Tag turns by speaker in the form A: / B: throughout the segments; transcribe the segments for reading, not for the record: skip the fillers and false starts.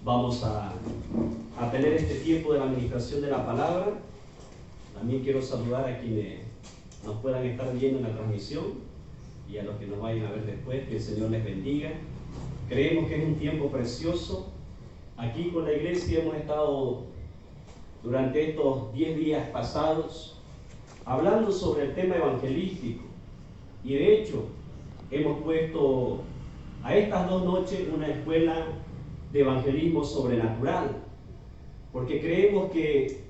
A: vamos a tener este tiempo de la administración de la palabra. También quiero saludar a quienes nos puedan estar viendo en la transmisión y a los que nos vayan a ver después. Que el Señor les bendiga. Creemos que es un tiempo precioso. Aquí con la iglesia hemos estado durante estos 10 días pasados hablando sobre el tema evangelístico, y de hecho hemos puesto a estas 2 noches una escuela de evangelismo sobrenatural, porque creemos que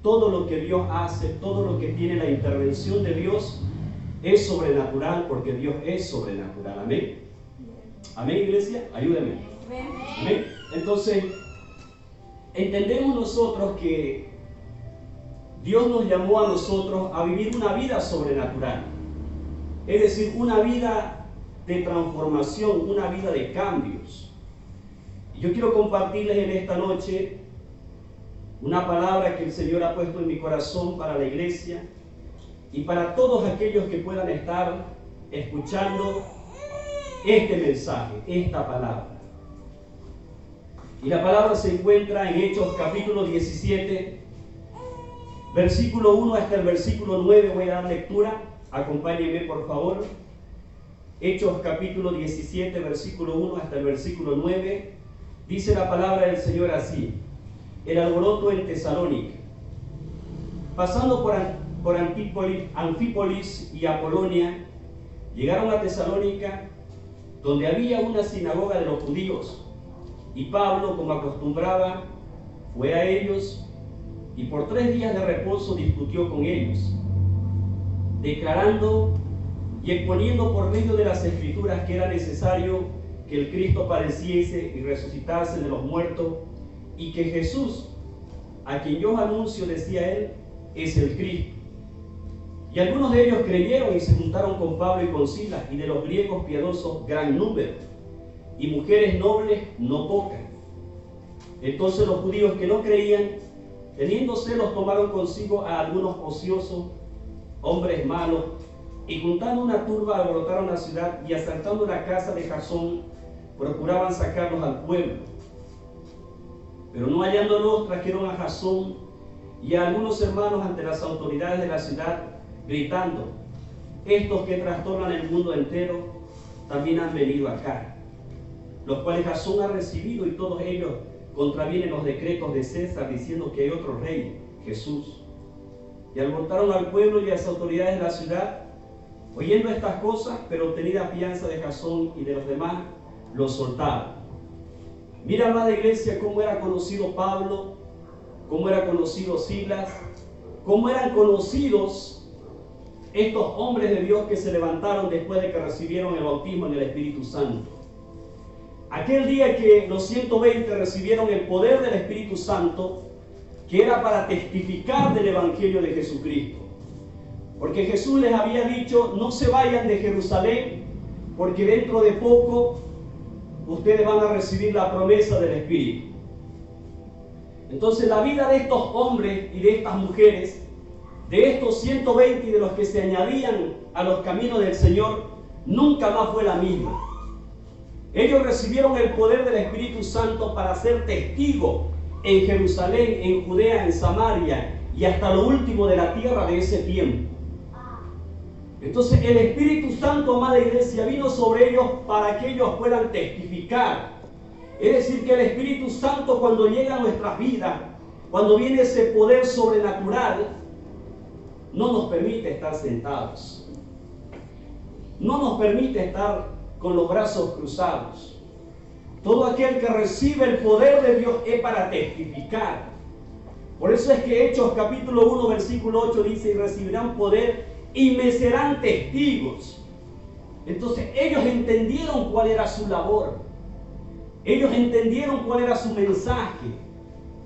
A: todo lo que Dios hace, todo lo que tiene la intervención de Dios es sobrenatural, porque Dios es sobrenatural. Amén. Amén, iglesia, ayúdenme. Amén. Entonces, entendemos nosotros que Dios nos llamó a nosotros a vivir una vida sobrenatural, es decir, una vida de transformación, una vida de cambios. Yo quiero compartirles en esta noche una palabra que el Señor ha puesto en mi corazón para la iglesia y para todos aquellos que puedan estar escuchando este mensaje, esta palabra. Y la palabra se encuentra en Hechos capítulo 17, versículo 1 hasta el versículo 9. Voy a dar lectura, acompáñenme por favor. Hechos capítulo 17, versículo 1 hasta el versículo 9. Dice la palabra del Señor así: el alboroto en Tesalónica. Pasando por Anfípolis y Apolonia, llegaron a Tesalónica, donde había una sinagoga de los judíos, y Pablo, como acostumbraba, fue a ellos y por 3 días de reposo discutió con ellos, declarando y exponiendo por medio de las Escrituras que era necesario que el Cristo padeciese y resucitase de los muertos, y que Jesús, a quien yo anuncio, decía él, es el Cristo. Y algunos de ellos creyeron y se juntaron con Pablo y con Silas, y de los griegos piadosos gran número, y mujeres nobles no pocas. Entonces los judíos que no creían, teniendo celos, tomaron consigo a algunos ociosos, hombres malos, y juntando una turba alborotaron la ciudad, y asaltando la casa de Jasón, procuraban sacarlos al pueblo. Pero no hallándolos, trajeron a Jasón y a algunos hermanos ante las autoridades de la ciudad, gritando: estos que trastornan el mundo entero también han venido acá, los cuales Jasón ha recibido, y todos ellos contravienen los decretos de César, diciendo que hay otro rey, Jesús. Y alborotaron al pueblo y a las autoridades de la ciudad, oyendo estas cosas, pero obtenida fianza de Jasón y de los demás, los soltaron. Mira, amada iglesia, cómo era conocido Pablo, cómo era conocido Silas, cómo eran conocidos estos hombres de Dios que se levantaron después de que recibieron el bautismo en el Espíritu Santo. Aquel día que los 120 recibieron el poder del Espíritu Santo, que era para testificar del Evangelio de Jesucristo. Porque Jesús les había dicho: no se vayan de Jerusalén, porque dentro de poco ustedes van a recibir la promesa del Espíritu. Entonces la vida de estos hombres y de estas mujeres, de estos 120 y de los que se añadían a los caminos del Señor, nunca más fue la misma. Ellos recibieron el poder del Espíritu Santo para ser testigos en Jerusalén, en Judea, en Samaria y hasta lo último de la tierra de ese tiempo. Entonces el Espíritu Santo, amada iglesia, vino sobre ellos para que ellos puedan testificar. Es decir, que el Espíritu Santo, cuando llega a nuestras vidas, cuando viene ese poder sobrenatural, no nos permite estar sentados, no nos permite estar con los brazos cruzados. Todo aquel que recibe el poder de Dios es para testificar. Por eso es que Hechos capítulo 1 versículo 8 dice: y recibirán poder y me serán testigos. Entonces ellos entendieron cuál era su labor, ellos entendieron cuál era su mensaje,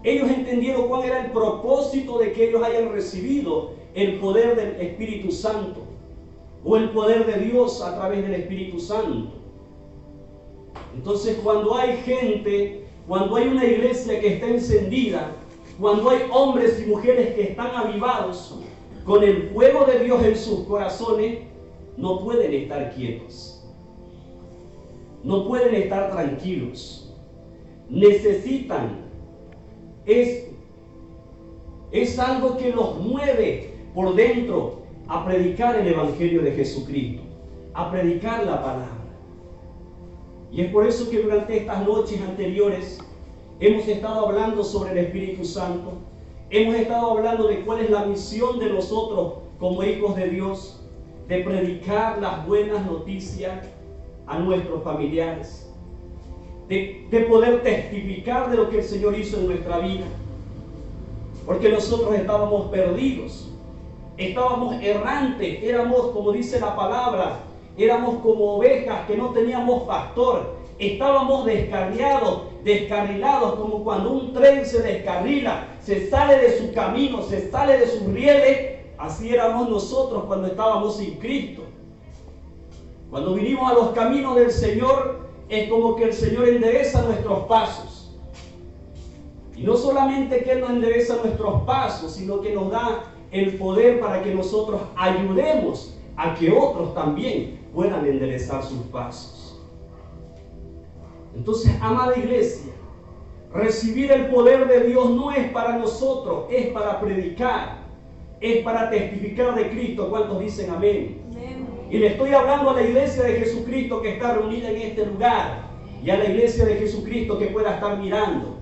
A: ellos entendieron cuál era el propósito de que ellos hayan recibido el poder del Espíritu Santo, o el poder de Dios a través del Espíritu Santo. Entonces, cuando hay gente, cuando hay una iglesia que está encendida, cuando hay hombres y mujeres que están avivados con el fuego de Dios en sus corazones, no pueden estar quietos, no pueden estar tranquilos, necesitan esto. Es algo que los mueve por dentro a predicar el Evangelio de Jesucristo, a predicar la palabra. Y es por eso que durante estas noches anteriores hemos estado hablando sobre el Espíritu Santo, hemos estado hablando de cuál es la misión de nosotros como hijos de Dios, de predicar las buenas noticias a nuestros familiares, de poder testificar de lo que el Señor hizo en nuestra vida, porque nosotros estábamos perdidos, estábamos errantes, éramos, como dice la palabra, éramos como ovejas que no teníamos pastor, estábamos descarrilados, como cuando un tren se descarrila, se sale de su camino, se sale de sus rieles. Así éramos nosotros cuando estábamos sin Cristo. Cuando vinimos a los caminos del Señor, es como que el Señor endereza nuestros pasos. Y no solamente que Él nos endereza nuestros pasos, sino que nos da el poder para que nosotros ayudemos a que otros también puedan enderezar sus pasos. Entonces, amada iglesia, recibir el poder de Dios no es para nosotros, es para predicar, es para testificar de Cristo. ¿Cuántos dicen amén? Amén. Y le estoy hablando a la iglesia de Jesucristo que está reunida en este lugar, y a la iglesia de Jesucristo que pueda estar mirando,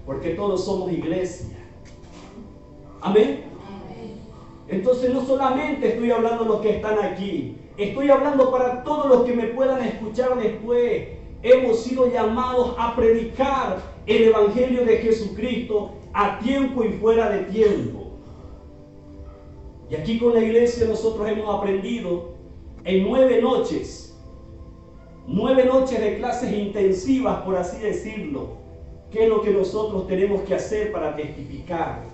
A: porque todos somos iglesia. Amén. Entonces no solamente estoy hablando a los que están aquí, estoy hablando para todos los que me puedan escuchar después. Hemos sido llamados a predicar el Evangelio de Jesucristo a tiempo y fuera de tiempo. Y aquí con la iglesia nosotros hemos aprendido en 9 noches de clases intensivas, por así decirlo, qué es lo que nosotros tenemos que hacer para testificar.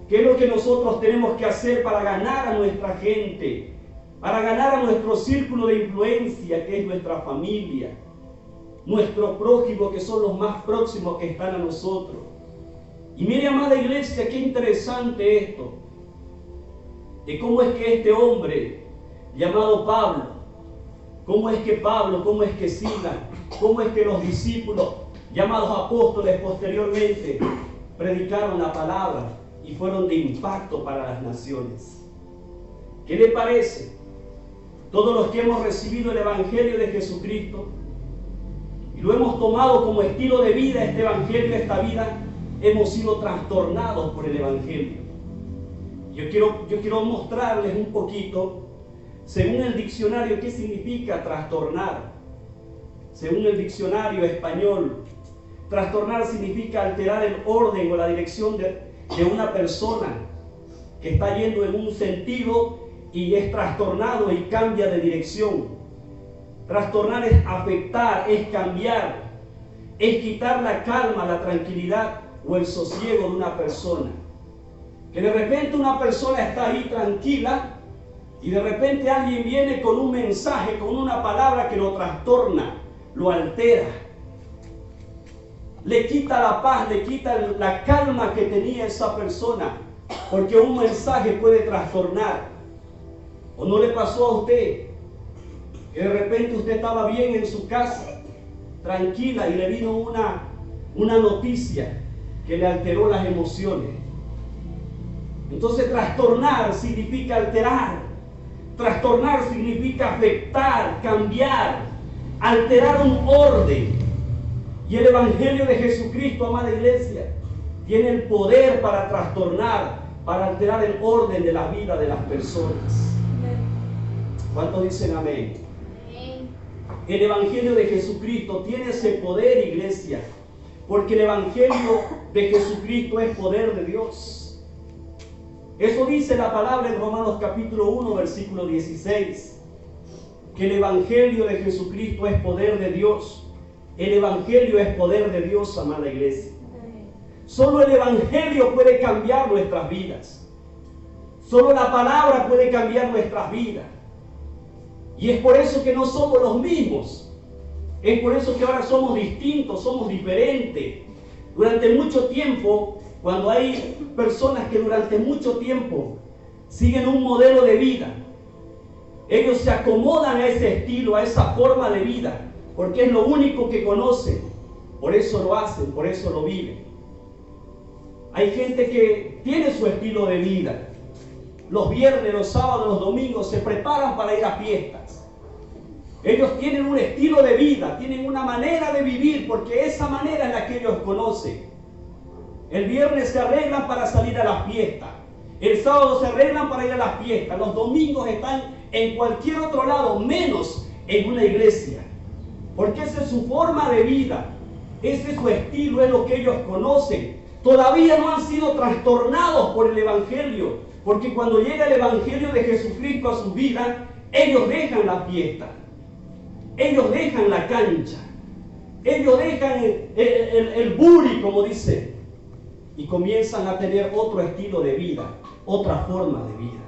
A: ¿Qué es lo que nosotros tenemos que hacer para ganar a nuestra gente? Para ganar a nuestro círculo de influencia, que es nuestra familia, nuestro prójimo, que son los más próximos que están a nosotros. Y mire, amada iglesia, qué interesante esto, de cómo es que este hombre llamado Pablo, cómo es que Silas, cómo es que los discípulos llamados apóstoles posteriormente predicaron la palabra y fueron de impacto para las naciones. ¿Qué le parece? Todos los que hemos recibido el Evangelio de Jesucristo y lo hemos tomado como estilo de vida, este Evangelio, esta vida, hemos sido trastornados por el Evangelio. Yo quiero mostrarles un poquito, según el diccionario, qué significa trastornar. Según el diccionario español, trastornar significa alterar el orden o la dirección de una persona que está yendo en un sentido y es trastornado y cambia de dirección. Trastornar es afectar, es cambiar, es quitar la calma, la tranquilidad o el sosiego de una persona. Que de repente una persona está ahí tranquila y de repente alguien viene con un mensaje, con una palabra que lo trastorna, lo altera, le quita la paz, le quita la calma que tenía esa persona, porque un mensaje puede trastornar. ¿O no le pasó a usted que de repente usted estaba bien en su casa, tranquila, y le vino una noticia que le alteró las emociones? Entonces trastornar significa alterar, trastornar significa afectar, cambiar, alterar un orden. Y el Evangelio de Jesucristo, amada iglesia, tiene el poder para trastornar, para alterar el orden de la vida de las personas. ¿Cuántos dicen amén? El Evangelio de Jesucristo tiene ese poder, iglesia, porque el Evangelio de Jesucristo es poder de Dios. Eso dice la palabra en Romanos capítulo 1, versículo 16, que el Evangelio de Jesucristo es poder de Dios. El Evangelio es poder de Dios, amada iglesia. Solo el Evangelio puede cambiar nuestras vidas. Solo la palabra puede cambiar nuestras vidas. Y es por eso que no somos los mismos. Es por eso que ahora somos distintos, somos diferentes. Durante mucho tiempo, cuando hay personas que durante mucho tiempo siguen un modelo de vida, ellos se acomodan a ese estilo, a esa forma de vida, porque es lo único que conocen. Por eso lo hacen, por eso lo viven. Hay gente que tiene su estilo de vida. Los viernes, los sábados, los domingos se preparan para ir a fiestas. Ellos tienen un estilo de vida, tienen una manera de vivir, porque esa manera es la que ellos conocen. El viernes se arreglan para salir a la fiesta. El sábado se arreglan para ir a la fiesta. Los domingos están en cualquier otro lado, menos en una iglesia. Porque esa es su forma de vida. Ese es su estilo, es lo que ellos conocen. Todavía no han sido trastornados por el Evangelio. Porque cuando llega el Evangelio de Jesucristo a su vida, ellos dejan la fiesta. Ellos dejan la cancha. Ellos dejan el buri, como dice. Y comienzan a tener otro estilo de vida, otra forma de vida.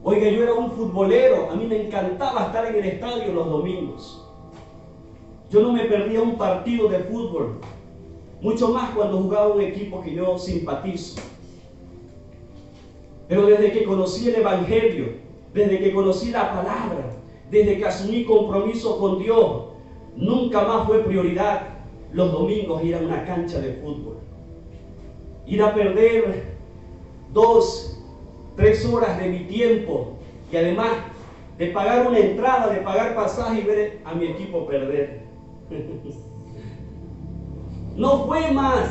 A: Oiga, yo era un futbolero, a mí me encantaba estar en el estadio los domingos. Yo no me perdía un partido de fútbol, mucho más cuando jugaba un equipo que yo simpatizo. Pero desde que conocí el Evangelio, desde que conocí la palabra, desde que asumí compromiso con Dios, nunca más fue prioridad los domingos ir a una cancha de fútbol. Ir a perder 2, 3 horas de mi tiempo y además de pagar una entrada, de pagar pasaje y ver a mi equipo perder. No fue más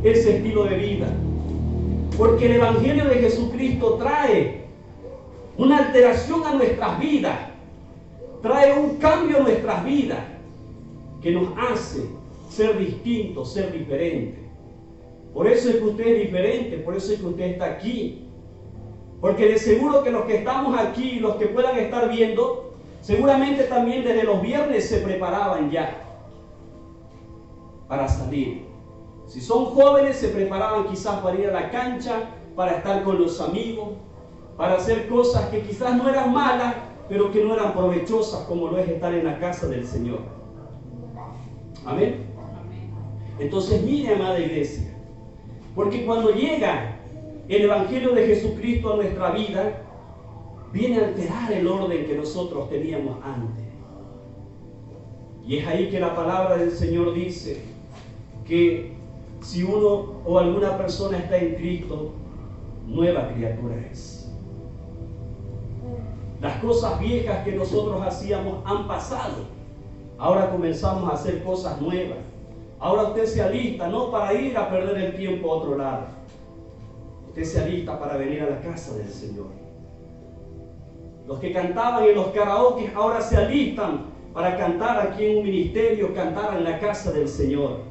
A: ese estilo de vida, porque el Evangelio de Jesucristo trae una alteración a nuestras vidas, trae un cambio a nuestras vidas que nos hace ser distintos, ser diferentes. Por eso es que usted es diferente, por eso es que usted está aquí. Porque de seguro que los que estamos aquí, los que puedan estar viendo, seguramente también desde los viernes se preparaban ya para salir. Si son jóvenes, se preparaban quizás para ir a la cancha, para estar con los amigos, para hacer cosas que quizás no eran malas, pero que no eran provechosas, como lo es estar en la casa del Señor. Amén. Entonces, mire, amada iglesia, porque cuando llega el Evangelio de Jesucristo a nuestra vida, viene a alterar el orden que nosotros teníamos antes. Y es ahí que la palabra del Señor dice que si uno o alguna persona está en Cristo, nueva criatura es. Las cosas viejas que nosotros hacíamos han pasado. Ahora comenzamos a hacer cosas nuevas. Ahora usted se alista, no para ir a perder el tiempo a otro lado. Usted se alista para venir a la casa del Señor. Los que cantaban en los karaoke ahora se alistan para cantar aquí en un ministerio, cantar en la casa del Señor.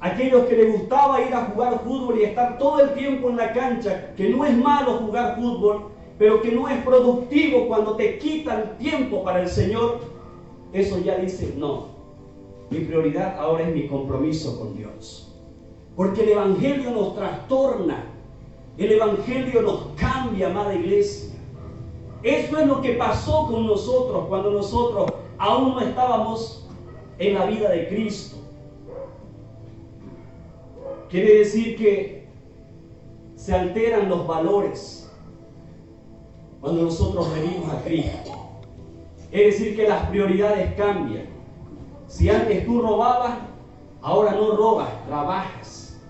A: Aquellos que les gustaba ir a jugar fútbol y estar todo el tiempo en la cancha, que no es malo jugar fútbol, pero que no es productivo cuando te quitan tiempo para el Señor, eso ya dice, no, mi prioridad ahora es mi compromiso con Dios. Porque el Evangelio nos trastorna, el Evangelio nos cambia, amada iglesia. Eso es lo que pasó con nosotros cuando nosotros aún no estábamos en la vida de Cristo. Quiere decir que se alteran los valores cuando nosotros venimos a Cristo. Es decir, que las prioridades cambian. Si antes tú robabas, ahora no robas, trabajas.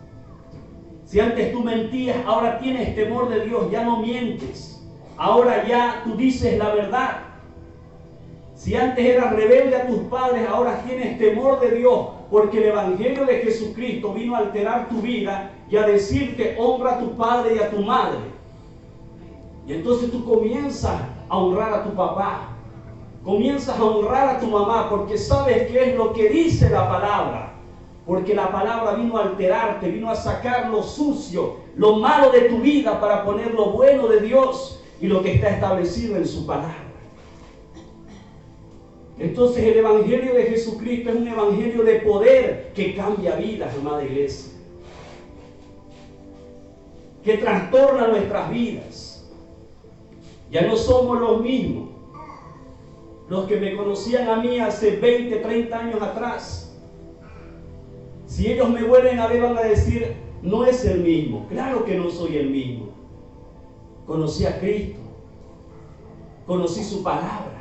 A: Si antes tú mentías, ahora tienes temor de Dios, ya no mientes. Ahora ya tú dices la verdad. Si antes eras rebelde a tus padres, ahora tienes temor de Dios, porque el Evangelio de Jesucristo vino a alterar tu vida y a decirte, honra a tu padre y a tu madre. Y entonces tú comienzas a honrar a tu papá, comienzas a honrar a tu mamá, porque sabes qué es lo que dice la palabra. Porque la palabra vino a alterarte, vino a sacar lo sucio, lo malo de tu vida para poner lo bueno de Dios y lo que está establecido en su palabra. Entonces el Evangelio de Jesucristo es un Evangelio de poder que cambia vidas, amada iglesia. Que trastorna nuestras vidas. Ya no somos los mismos. Los que me conocían a mí hace 20, 30 años atrás. Si ellos me vuelven a ver, van a decir, no es el mismo. Claro que no soy el mismo. Conocí a Cristo. Conocí su palabra.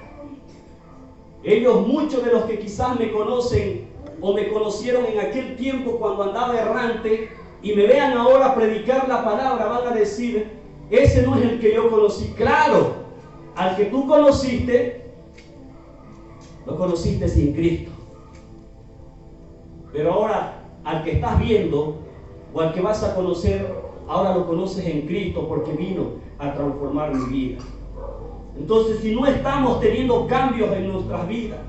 A: Ellos, muchos de los que quizás me conocen o me conocieron en aquel tiempo cuando andaba errante y me vean ahora predicar la palabra, van a decir, ese no es el que yo conocí. Claro, al que tú conociste, lo conociste sin Cristo. Pero ahora, al que estás viendo o al que vas a conocer, ahora lo conoces en Cristo porque vino a transformar mi vida. Entonces, si no estamos teniendo cambios en nuestras vidas,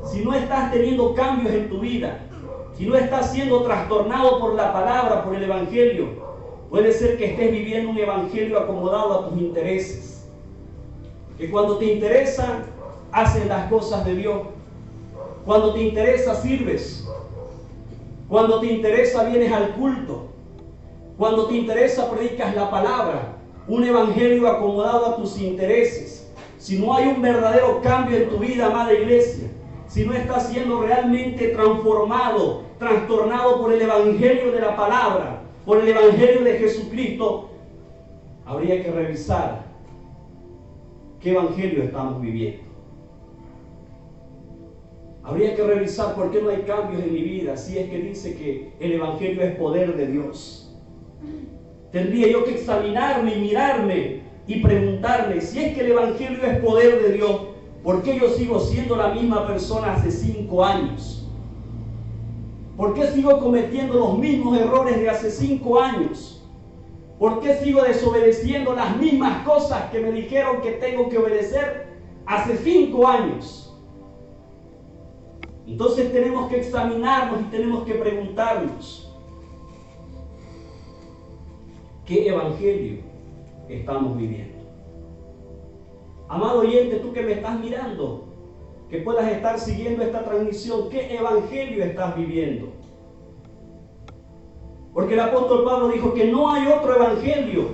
A: si no estás teniendo cambios en tu vida, si no estás siendo trastornado por la palabra, por el Evangelio, puede ser que estés viviendo un Evangelio acomodado a tus intereses. Que cuando te interesa, haces las cosas de Dios. Cuando te interesa, sirves. Cuando te interesa, vienes al culto. Cuando te interesa, predicas la palabra. Un evangelio acomodado a tus intereses. Si no hay un verdadero cambio en tu vida, amada iglesia, si no estás siendo realmente transformado, trastornado por el evangelio de la palabra, por el evangelio de Jesucristo, habría que revisar qué evangelio estamos viviendo. Habría que revisar por qué no hay cambios en mi vida, si es que dice que el evangelio es poder de Dios. Tendría yo que examinarme y mirarme y preguntarme, si es que el evangelio es poder de Dios, ¿por qué yo sigo siendo la misma persona hace 5 años? ¿Por qué sigo cometiendo los mismos errores de hace 5 años? ¿Por qué sigo desobedeciendo las mismas cosas que me dijeron que tengo que obedecer hace 5 años? Entonces tenemos que examinarnos y tenemos que preguntarnos, ¿qué evangelio estamos viviendo? Amado oyente, tú que me estás mirando, que puedas estar siguiendo esta transmisión, ¿qué evangelio estás viviendo? Porque el apóstol Pablo dijo que no hay otro evangelio,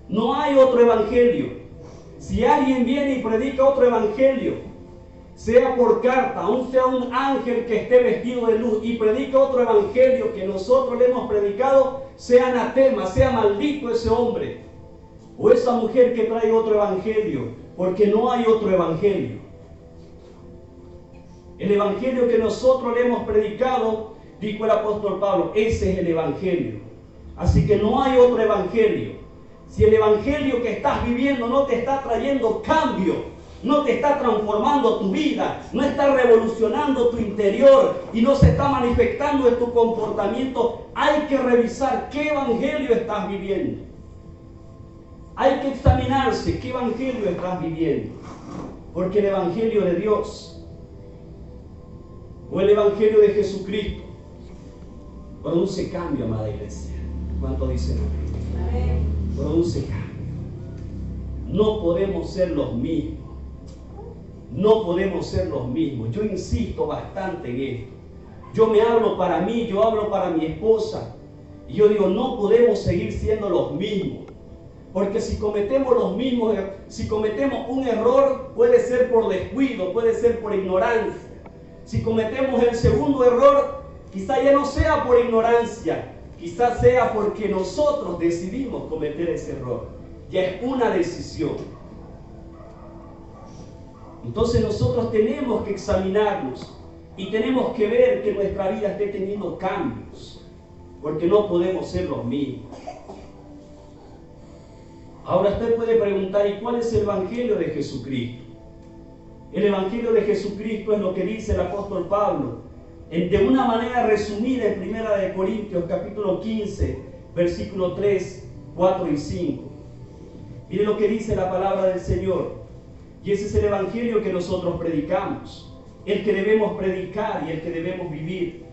A: no hay otro evangelio. Si alguien viene y predica otro evangelio, sea por carta, aun sea un ángel que esté vestido de luz y predica otro evangelio que nosotros le hemos predicado, sea anatema, sea maldito ese hombre o esa mujer que trae otro evangelio, porque no hay otro evangelio. El evangelio que nosotros le hemos predicado, dijo el apóstol Pablo, ese es el evangelio. Así que no hay otro evangelio. Si el evangelio que estás viviendo no te está trayendo cambio, no te está transformando tu vida, no está revolucionando tu interior y no se está manifestando en tu comportamiento, hay que revisar qué evangelio estás viviendo. Hay que examinarse qué evangelio estás viviendo. Porque el evangelio de Dios o el evangelio de Jesucristo produce cambio, amada iglesia. ¿Cuánto dicen amén? Produce cambio. No podemos ser los mismos. No podemos ser los mismos. Yo insisto bastante en esto. Yo me hablo para mí, yo hablo para mi esposa. Y yo digo, no podemos seguir siendo los mismos. Porque si cometemos un error, puede ser por descuido, puede ser por ignorancia. Si cometemos el segundo error, quizá ya no sea por ignorancia, quizá sea porque nosotros decidimos cometer ese error. Ya es una decisión. Entonces nosotros tenemos que examinarnos y tenemos que ver que nuestra vida esté teniendo cambios, porque no podemos ser los mismos. Ahora usted puede preguntar, ¿y cuál es el evangelio de Jesucristo? El evangelio de Jesucristo es lo que dice el apóstol Pablo, de una manera resumida en 1 Corintios capítulo 15, versículo 3, 4 y 5. Mire lo que dice la palabra del Señor. Y ese es el evangelio que nosotros predicamos, el que debemos predicar y el que debemos vivir.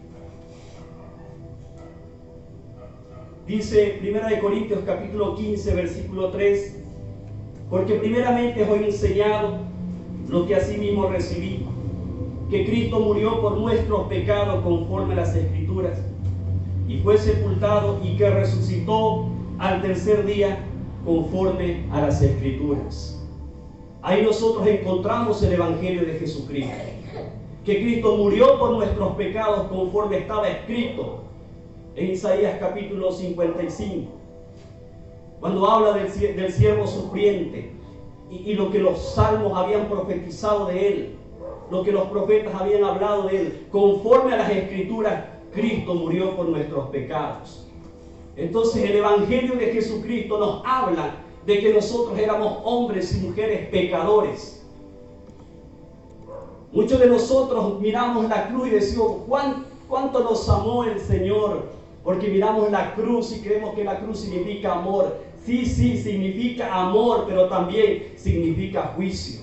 A: Dice 1 Corintios capítulo 15, versículo 3, porque primeramente os he enseñado lo que asimismo recibí, que Cristo murió por nuestros pecados conforme a las Escrituras, y fue sepultado y que resucitó al tercer día conforme a las Escrituras. Ahí nosotros encontramos el evangelio de Jesucristo, que Cristo murió por nuestros pecados conforme estaba escrito en Isaías capítulo 55, cuando habla del siervo sufriente y lo que los salmos habían profetizado de él, lo que los profetas habían hablado de él. Conforme a las Escrituras, Cristo murió por nuestros pecados. Entonces el Evangelio de Jesucristo nos habla de que nosotros éramos hombres y mujeres pecadores. Muchos de nosotros miramos la cruz y decimos, ¿cuánto nos amó el Señor? Porque miramos la cruz y creemos que la cruz significa amor. Sí, significa amor, pero también significa juicio.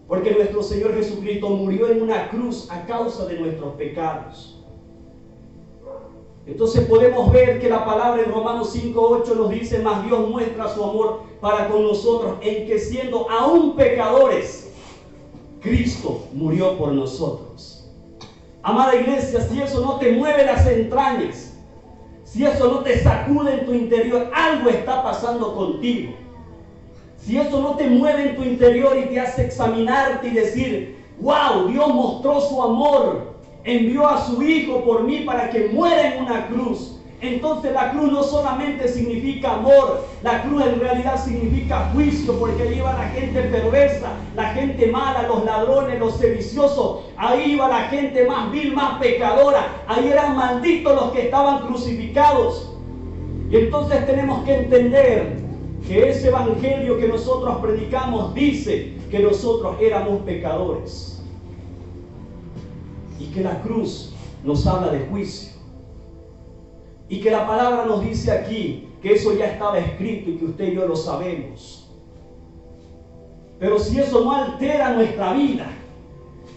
A: Porque nuestro Señor Jesucristo murió en una cruz a causa de nuestros pecados. Entonces podemos ver que la palabra en Romanos 5:8 nos dice, mas Dios muestra su amor para con nosotros en que siendo aún pecadores, Cristo murió por nosotros. Amada iglesia, si eso no te mueve las entrañas, si eso no te sacude en tu interior, algo está pasando contigo. Si eso no te mueve en tu interior y te hace examinarte y decir, wow, Dios mostró su amor, envió a su Hijo por mí para que muera en una cruz. Entonces la cruz no solamente significa amor, la cruz en realidad significa juicio, porque ahí iba la gente perversa, la gente mala, los ladrones, los sediciosos, ahí iba la gente más vil, más pecadora, ahí eran malditos los que estaban crucificados. Y entonces tenemos que entender que ese evangelio que nosotros predicamos dice que nosotros éramos pecadores y que la cruz nos habla de juicio. Y que la palabra nos dice aquí que eso ya estaba escrito y que usted y yo lo sabemos. Pero si eso no altera nuestra vida,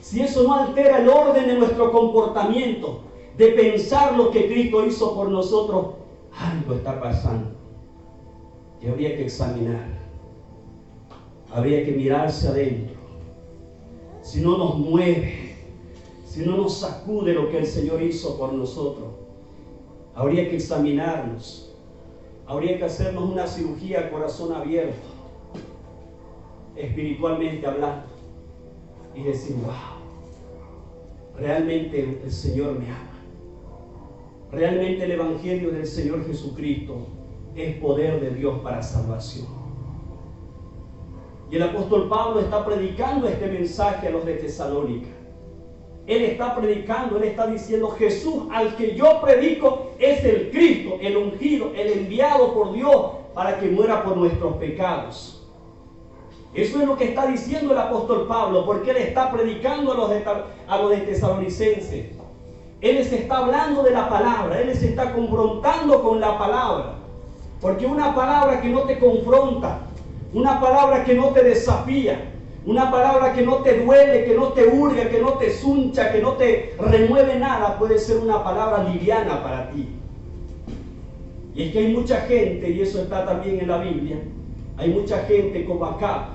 A: si eso no altera el orden de nuestro comportamiento, de pensar lo que Cristo hizo por nosotros, algo está pasando. Y habría que examinar, habría que mirarse adentro. Si no nos mueve, si no nos sacude lo que el Señor hizo por nosotros, habría que examinarnos, habría que hacernos una cirugía a corazón abierto, espiritualmente hablando, y decir, wow, realmente el Señor me ama. Realmente el Evangelio del Señor Jesucristo es poder de Dios para salvación. Y el apóstol Pablo está predicando este mensaje a los de Tesalónica. Él está predicando, él está diciendo, Jesús al que yo predico es el Cristo, el ungido, el enviado por Dios para que muera por nuestros pecados. Eso es lo que está diciendo el apóstol Pablo, porque él está predicando a los de tesalonicenses. Él les está hablando de la palabra, él les está confrontando con la palabra. Porque una palabra que no te confronta, una palabra que no te desafía, una palabra que no te duele, que no te hurga, que no te zuncha, que no te remueve nada, puede ser una palabra liviana para ti. Y es que hay mucha gente, y eso está también en la Biblia, hay mucha gente como acá,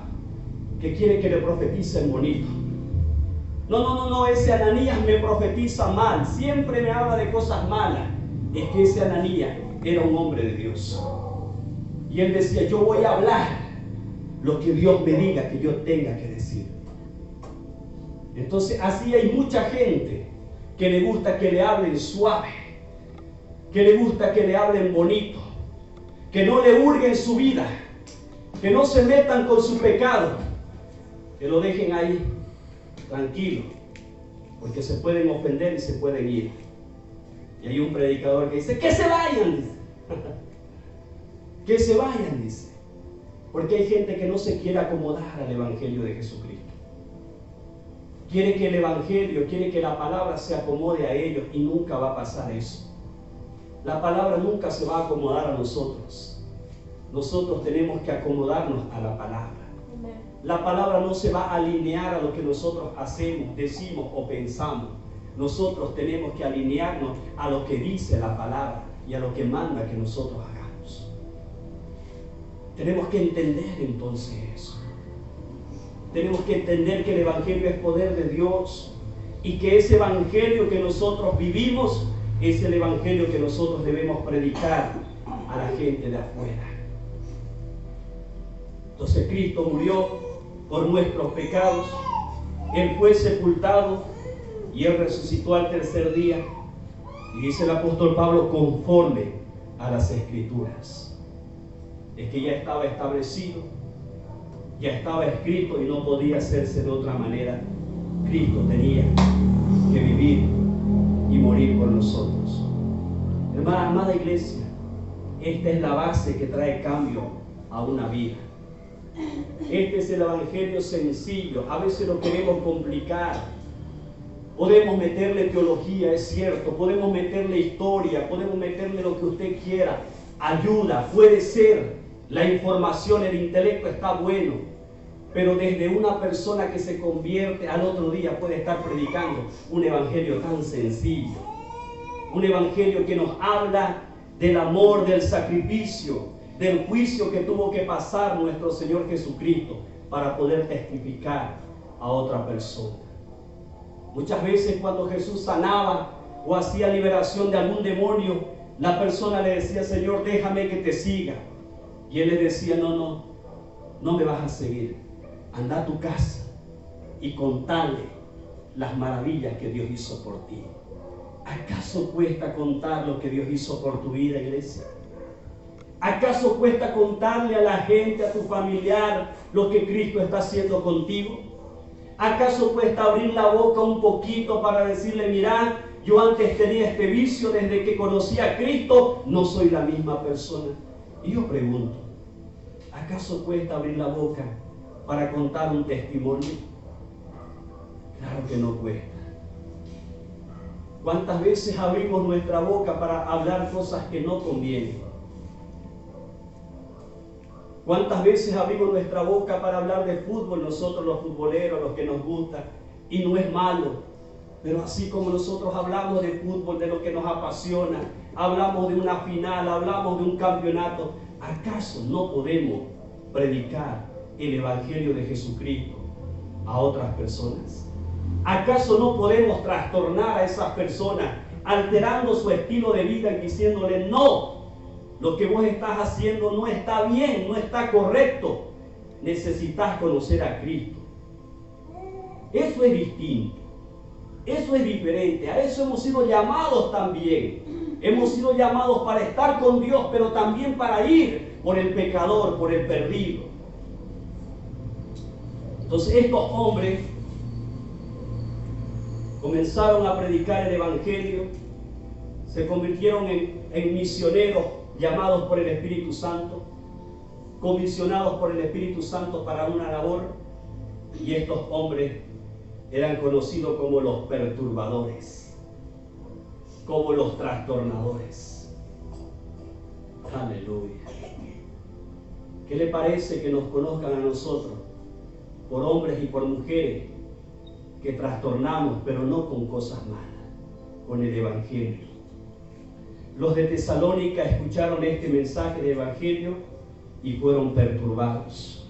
A: que quiere que le profeticen bonito. No, ese Ananías me profetiza mal, siempre me habla de cosas malas. Es que ese Ananías era un hombre de Dios. Y él decía, yo voy a hablar lo que Dios me diga que yo tenga que decir. Entonces así hay mucha gente que le gusta que le hablen suave, que le gusta que le hablen bonito, que no le hurguen su vida, que no se metan con su pecado, que lo dejen ahí tranquilo, porque se pueden ofender y se pueden ir. Y hay un predicador que dice, que se vayan, dice. Que se vayan, dice. Porque hay gente que no se quiere acomodar al Evangelio de Jesucristo. Quiere que el Evangelio, quiere que la palabra se acomode a ellos, y nunca va a pasar eso. La palabra nunca se va a acomodar a nosotros. Nosotros tenemos que acomodarnos a la palabra. La palabra no se va a alinear a lo que nosotros hacemos, decimos o pensamos. Nosotros tenemos que alinearnos a lo que dice la palabra y a lo que manda que nosotros hagamos. Tenemos que entender entonces eso. Tenemos que entender que el Evangelio es poder de Dios y que ese Evangelio que nosotros vivimos es el Evangelio que nosotros debemos predicar a la gente de afuera. Entonces Cristo murió por nuestros pecados, Él fue sepultado y Él resucitó al tercer día. Y dice el apóstol Pablo, conforme a las Escrituras. Es que ya estaba establecido ya estaba escrito y no podía hacerse de otra manera. Cristo tenía que vivir y morir por nosotros. Hermana, amada iglesia, esta es la base que trae cambio a una vida. Este es el evangelio sencillo. A veces lo queremos complicar. Podemos meterle teología, es cierto. Podemos meterle historia, podemos meterle lo que usted quiera. Ayuda, puede ser. La información, el intelecto está bueno. Pero desde una persona que se convierte al otro día puede estar predicando un evangelio tan sencillo. Un evangelio que nos habla del amor, del sacrificio, del juicio que tuvo que pasar nuestro Señor Jesucristo para poder testificar a otra persona. Muchas veces cuando Jesús sanaba o hacía liberación de algún demonio, la persona le decía: Señor, déjame que te siga. Y él le decía: no me vas a seguir. Anda a tu casa y contale las maravillas que Dios hizo por ti. ¿Acaso cuesta contar lo que Dios hizo por tu vida, iglesia? ¿Acaso cuesta contarle a la gente, a tu familiar, lo que Cristo está haciendo contigo? ¿Acaso cuesta abrir la boca un poquito para decirle: mira, yo antes tenía este vicio, desde que conocí a Cristo no soy la misma persona? Y yo pregunto, ¿acaso cuesta abrir la boca para contar un testimonio? Claro que no cuesta. ¿Cuántas veces abrimos nuestra boca para hablar cosas que no convienen? ¿Cuántas veces abrimos nuestra boca para hablar de fútbol, nosotros los futboleros, los que nos gusta? Y no es malo, pero así como nosotros hablamos de fútbol, de lo que nos apasiona, hablamos de una final, hablamos de un campeonato, ¿acaso no podemos predicar el evangelio de Jesucristo a otras personas? ¿Acaso no podemos trastornar a esas personas alterando su estilo de vida y diciéndole: no, lo que vos estás haciendo no está bien, no está correcto, necesitas conocer a Cristo? Eso es distinto, eso es diferente, a eso hemos sido llamados también. Hemos sido llamados para estar con Dios, pero también para ir por el pecador, por el perdido. Entonces estos hombres comenzaron a predicar el evangelio, se convirtieron en misioneros llamados por el Espíritu Santo, comisionados por el Espíritu Santo para una labor, y estos hombres eran conocidos como los perturbadores, como los trastornadores. Aleluya. ¿Qué le parece que nos conozcan a nosotros por hombres y por mujeres que trastornamos, pero no con cosas malas, con el evangelio? Los de Tesalónica escucharon este mensaje de evangelio y fueron perturbados.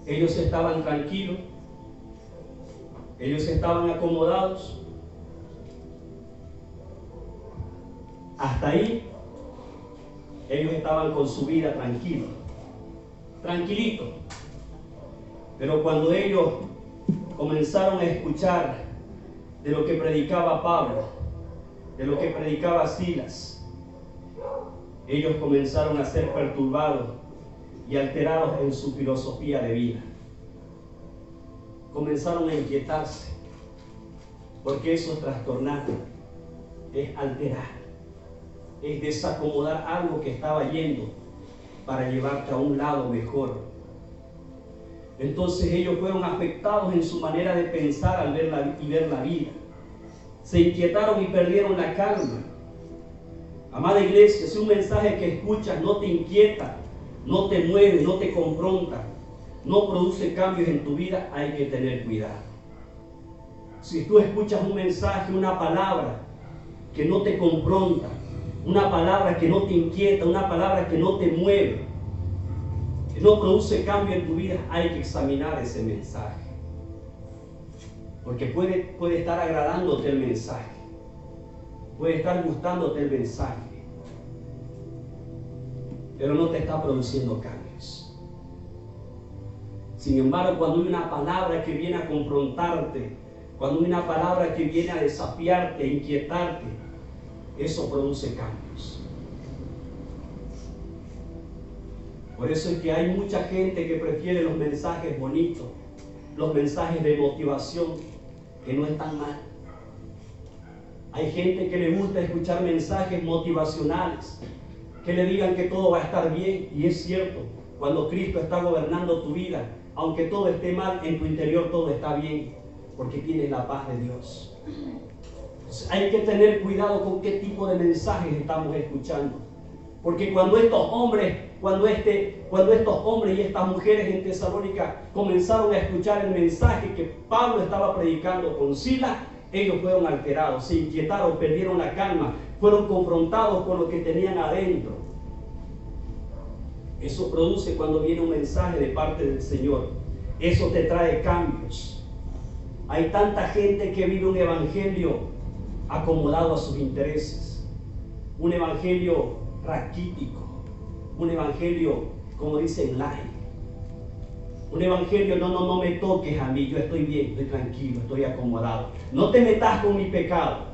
A: Ellos estaban tranquilos, ellos estaban acomodados. Hasta ahí ellos estaban con su vida tranquilitos. Pero cuando ellos comenzaron a escuchar de lo que predicaba Pablo, de lo que predicaba Silas, ellos comenzaron a ser perturbados y alterados en su filosofía de vida. Comenzaron a inquietarse, porque eso es trastornar, es alterar, es desacomodar algo que estaba yendo para llevarte a un lado mejor. Entonces ellos fueron afectados en su manera de pensar al ver la vida. Se inquietaron y perdieron la calma. Amada iglesia, si un mensaje que escuchas no te inquieta, no te mueve, no te confronta, no produce cambios en tu vida, hay que tener cuidado. Si tú escuchas un mensaje, una palabra que no te confronta, una palabra que no te inquieta, una palabra que no te mueve, que no produce cambio en tu vida, hay que examinar ese mensaje. Porque puede estar agradándote el mensaje, puede estar gustándote el mensaje, pero no te está produciendo cambios. Sin embargo, cuando hay una palabra que viene a confrontarte, cuando hay una palabra que viene a desafiarte, a inquietarte, eso produce cambios. Por eso es que hay mucha gente que prefiere los mensajes bonitos, los mensajes de motivación, que no están mal. Hay gente que le gusta escuchar mensajes motivacionales, que le digan que todo va a estar bien, y es cierto, cuando Cristo está gobernando tu vida, aunque todo esté mal, en tu interior todo está bien, porque tienes la paz de Dios. Entonces, hay que tener cuidado con qué tipo de mensajes estamos escuchando, porque cuando estos hombres y estas mujeres en Tesalónica comenzaron a escuchar el mensaje que Pablo estaba predicando con Silas, ellos fueron alterados, se inquietaron, perdieron la calma, fueron confrontados con lo que tenían adentro. Eso produce cuando viene un mensaje de parte del Señor. Eso te trae cambios. Hay tanta gente que vive un evangelio acomodado a sus intereses, un evangelio raquítico, un evangelio, como dicen, light. Un evangelio, no me toques a mí, yo estoy bien, estoy tranquilo, estoy acomodado. No te metas con mi pecado,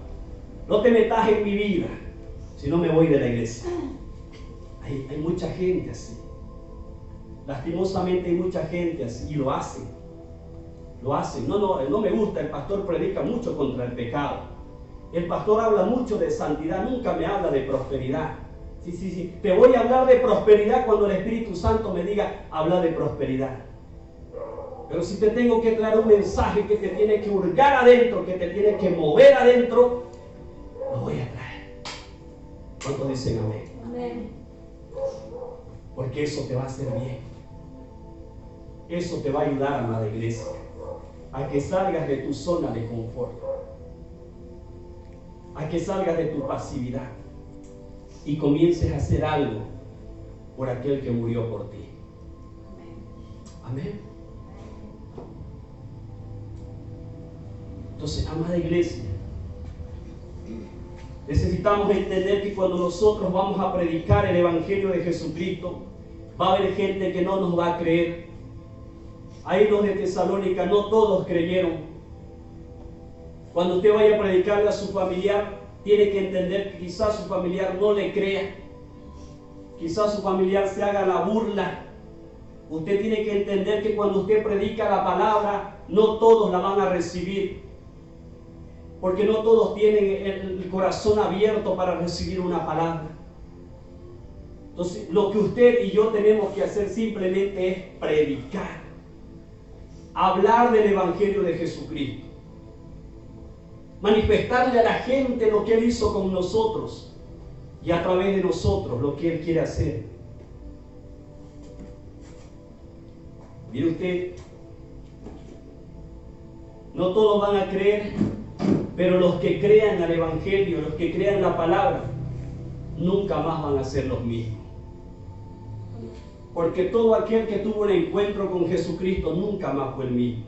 A: no te metas en mi vida, si no me voy de la iglesia. Hay mucha gente así. Lastimosamente hay mucha gente así, y lo hacen. No me gusta, el pastor predica mucho contra el pecado. El pastor habla mucho de santidad, nunca me habla de prosperidad. Sí, te voy a hablar de prosperidad cuando el Espíritu Santo me diga, habla de prosperidad. Pero si te tengo que traer un mensaje que te tiene que hurgar adentro, que te tiene que mover adentro, lo voy a traer. ¿Cuántos dicen amén? Amén. Porque eso te va a hacer bien. Eso te va a ayudar, amada iglesia, a que salgas de tu zona de confort, a que salgas de tu pasividad y comiences a hacer algo por aquel que murió por ti. Amén. Entonces, amada iglesia, necesitamos entender que cuando nosotros vamos a predicar el Evangelio de Jesucristo, va a haber gente que no nos va a creer. Ahí los de Tesalónica no todos creyeron. Cuando usted vaya a predicarle a su familiar, tiene que entender que quizás su familiar no le crea, quizás su familiar se haga la burla. Usted tiene que entender que cuando usted predica la palabra, no todos la van a recibir, porque no todos tienen el corazón abierto para recibir una palabra. Entonces, lo que usted y yo tenemos que hacer simplemente es predicar, hablar del Evangelio de Jesucristo, manifestarle a la gente lo que Él hizo con nosotros y a través de nosotros lo que Él quiere hacer. Mire usted, no todos van a creer, pero los que crean al Evangelio, los que crean la palabra, nunca más van a ser los mismos. Porque todo aquel que tuvo un encuentro con Jesucristo nunca más fue el mismo.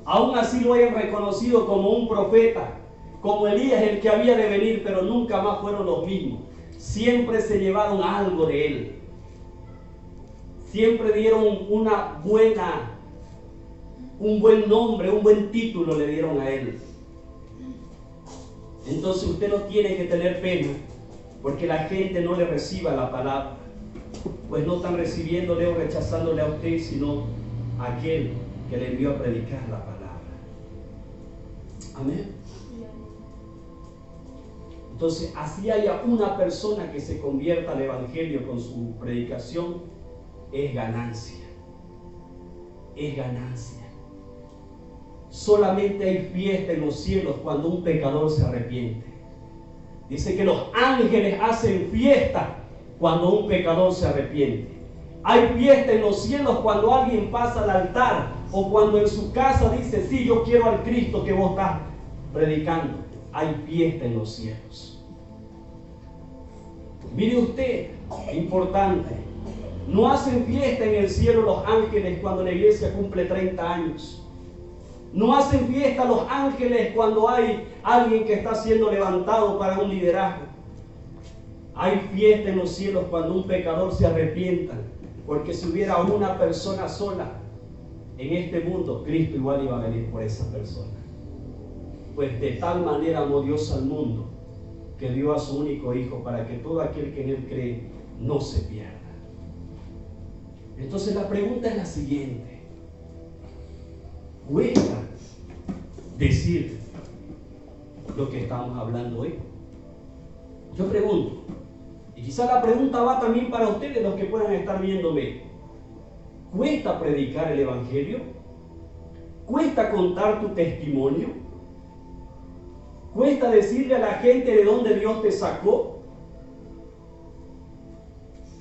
A: Aún así lo hayan reconocido como un profeta, como Elías, el que había de venir, pero nunca más fueron los mismos. Siempre se llevaron algo de él. Siempre dieron un buen nombre, un buen título le dieron a él. Entonces usted no tiene que tener pena porque la gente no le reciba la palabra, pues no están recibiéndole o rechazándole a usted, sino a aquel que le envió a predicar la palabra. Amén. Entonces, así haya una persona que se convierta al Evangelio con su predicación, es ganancia. Es ganancia. Solamente hay fiesta en los cielos cuando un pecador se arrepiente. Dice que los ángeles hacen fiesta cuando un pecador se arrepiente. Hay fiesta en los cielos cuando alguien pasa al altar o cuando en su casa dice, sí, yo quiero al Cristo que vos estás predicando. Hay fiesta en los cielos. Mire usted, importante, no hacen fiesta en el cielo los ángeles cuando la iglesia cumple 30 años. No hacen fiesta los ángeles cuando hay alguien que está siendo levantado para un liderazgo. Hay fiesta en los cielos cuando un pecador se arrepienta, porque si hubiera una persona sola en este mundo, Cristo igual iba a venir por esa persona. Pues de tal manera amó Dios al mundo que dio a su único Hijo para que todo aquel que en Él cree no se pierda. Entonces la pregunta es la siguiente: ¿cuesta decir lo que estamos hablando hoy? Yo pregunto, y quizá la pregunta va también para ustedes, los que puedan estar viéndome: ¿cuesta predicar el Evangelio? ¿Cuesta contar tu testimonio? ¿Cuesta decirle a la gente de dónde Dios te sacó?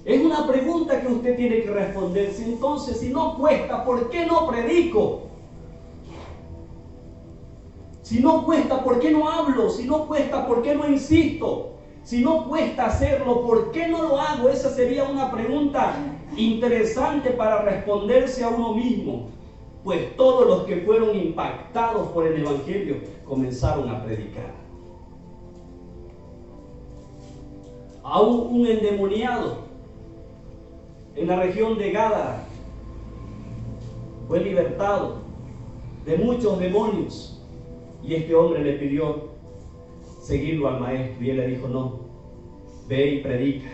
A: Es una pregunta que usted tiene que responderse. Entonces, si no cuesta, ¿por qué no predico? Si no cuesta, ¿por qué no hablo? Si no cuesta, ¿por qué no insisto? Si no cuesta hacerlo, ¿por qué no lo hago? Esa sería una pregunta interesante para responderse a uno mismo. Pues todos los que fueron impactados por el Evangelio comenzaron a predicar. Aún un endemoniado en la región de Gádara fue libertado de muchos demonios, y este hombre le pidió seguirlo al maestro, y él le dijo: no, ve y predica,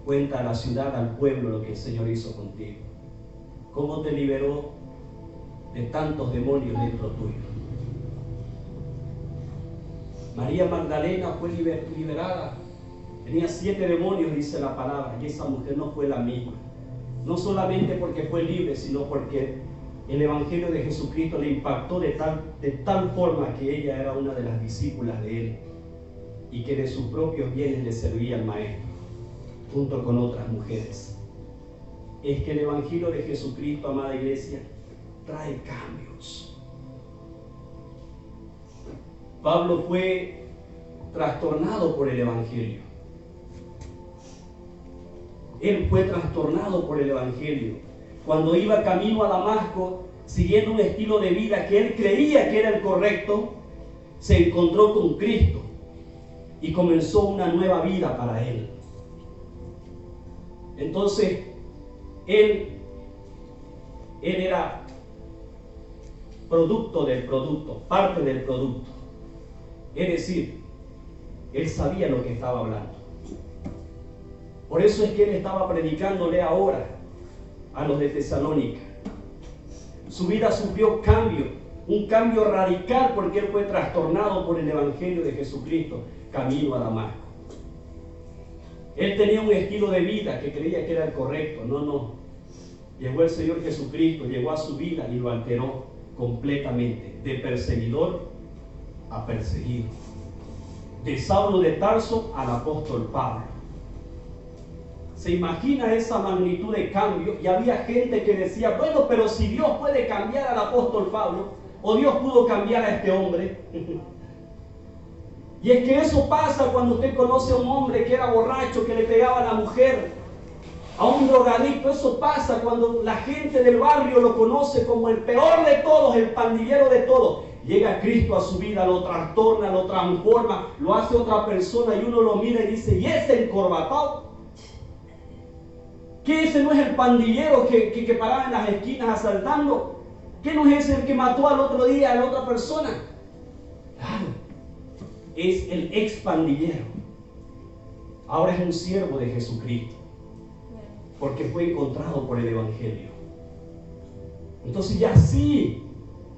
A: cuenta a la ciudad, al pueblo, lo que el Señor hizo contigo, cómo te liberó de tantos demonios dentro tuyo. María Magdalena fue liberada. Tenía 7 demonios, dice la palabra, y esa mujer no fue la misma. No solamente porque fue libre, sino porque el Evangelio de Jesucristo le impactó de tal forma que ella era una de las discípulas de Él, y que de sus propios bienes le servía al Maestro, junto con otras mujeres. Es que el Evangelio de Jesucristo, amada iglesia, trae cambios. Pablo fue trastornado por el Evangelio. Él fue trastornado por el Evangelio. Cuando iba camino a Damasco, siguiendo un estilo de vida que él creía que era el correcto, se encontró con Cristo y comenzó una nueva vida para él. Entonces, él era producto del producto, parte del producto. Es decir, él sabía lo que estaba hablando. Por eso es que él estaba predicándole ahora a los de Tesalónica. Su vida sufrió cambio, un cambio radical, porque él fue trastornado por el Evangelio de Jesucristo, camino a Damasco. Él tenía un estilo de vida que creía que era el correcto. No. Llegó el Señor Jesucristo, llegó a su vida y lo alteró completamente, de perseguidor a perseguido, de Saulo de Tarso al apóstol Pablo. Se imagina esa magnitud de cambio, y había gente que decía: bueno, pero si Dios puede cambiar al apóstol Pablo, o Dios pudo cambiar a este hombre. Y es que eso pasa cuando usted conoce a un hombre que era borracho, que le pegaba a la mujer, a un drogadicto. Eso pasa cuando la gente del barrio lo conoce como el peor de todos, el pandillero de todos. Llega Cristo a su vida, lo trastorna, lo transforma, lo hace otra persona, y uno lo mira y dice: ¿y ese encorbatado? ¿Qué ese no es el pandillero que paraba en las esquinas asaltando? ¿Qué no es ese el que mató al otro día a la otra persona? Claro, es el ex pandillero. Ahora es un siervo de Jesucristo, porque fue encontrado por el Evangelio. Entonces ya sí,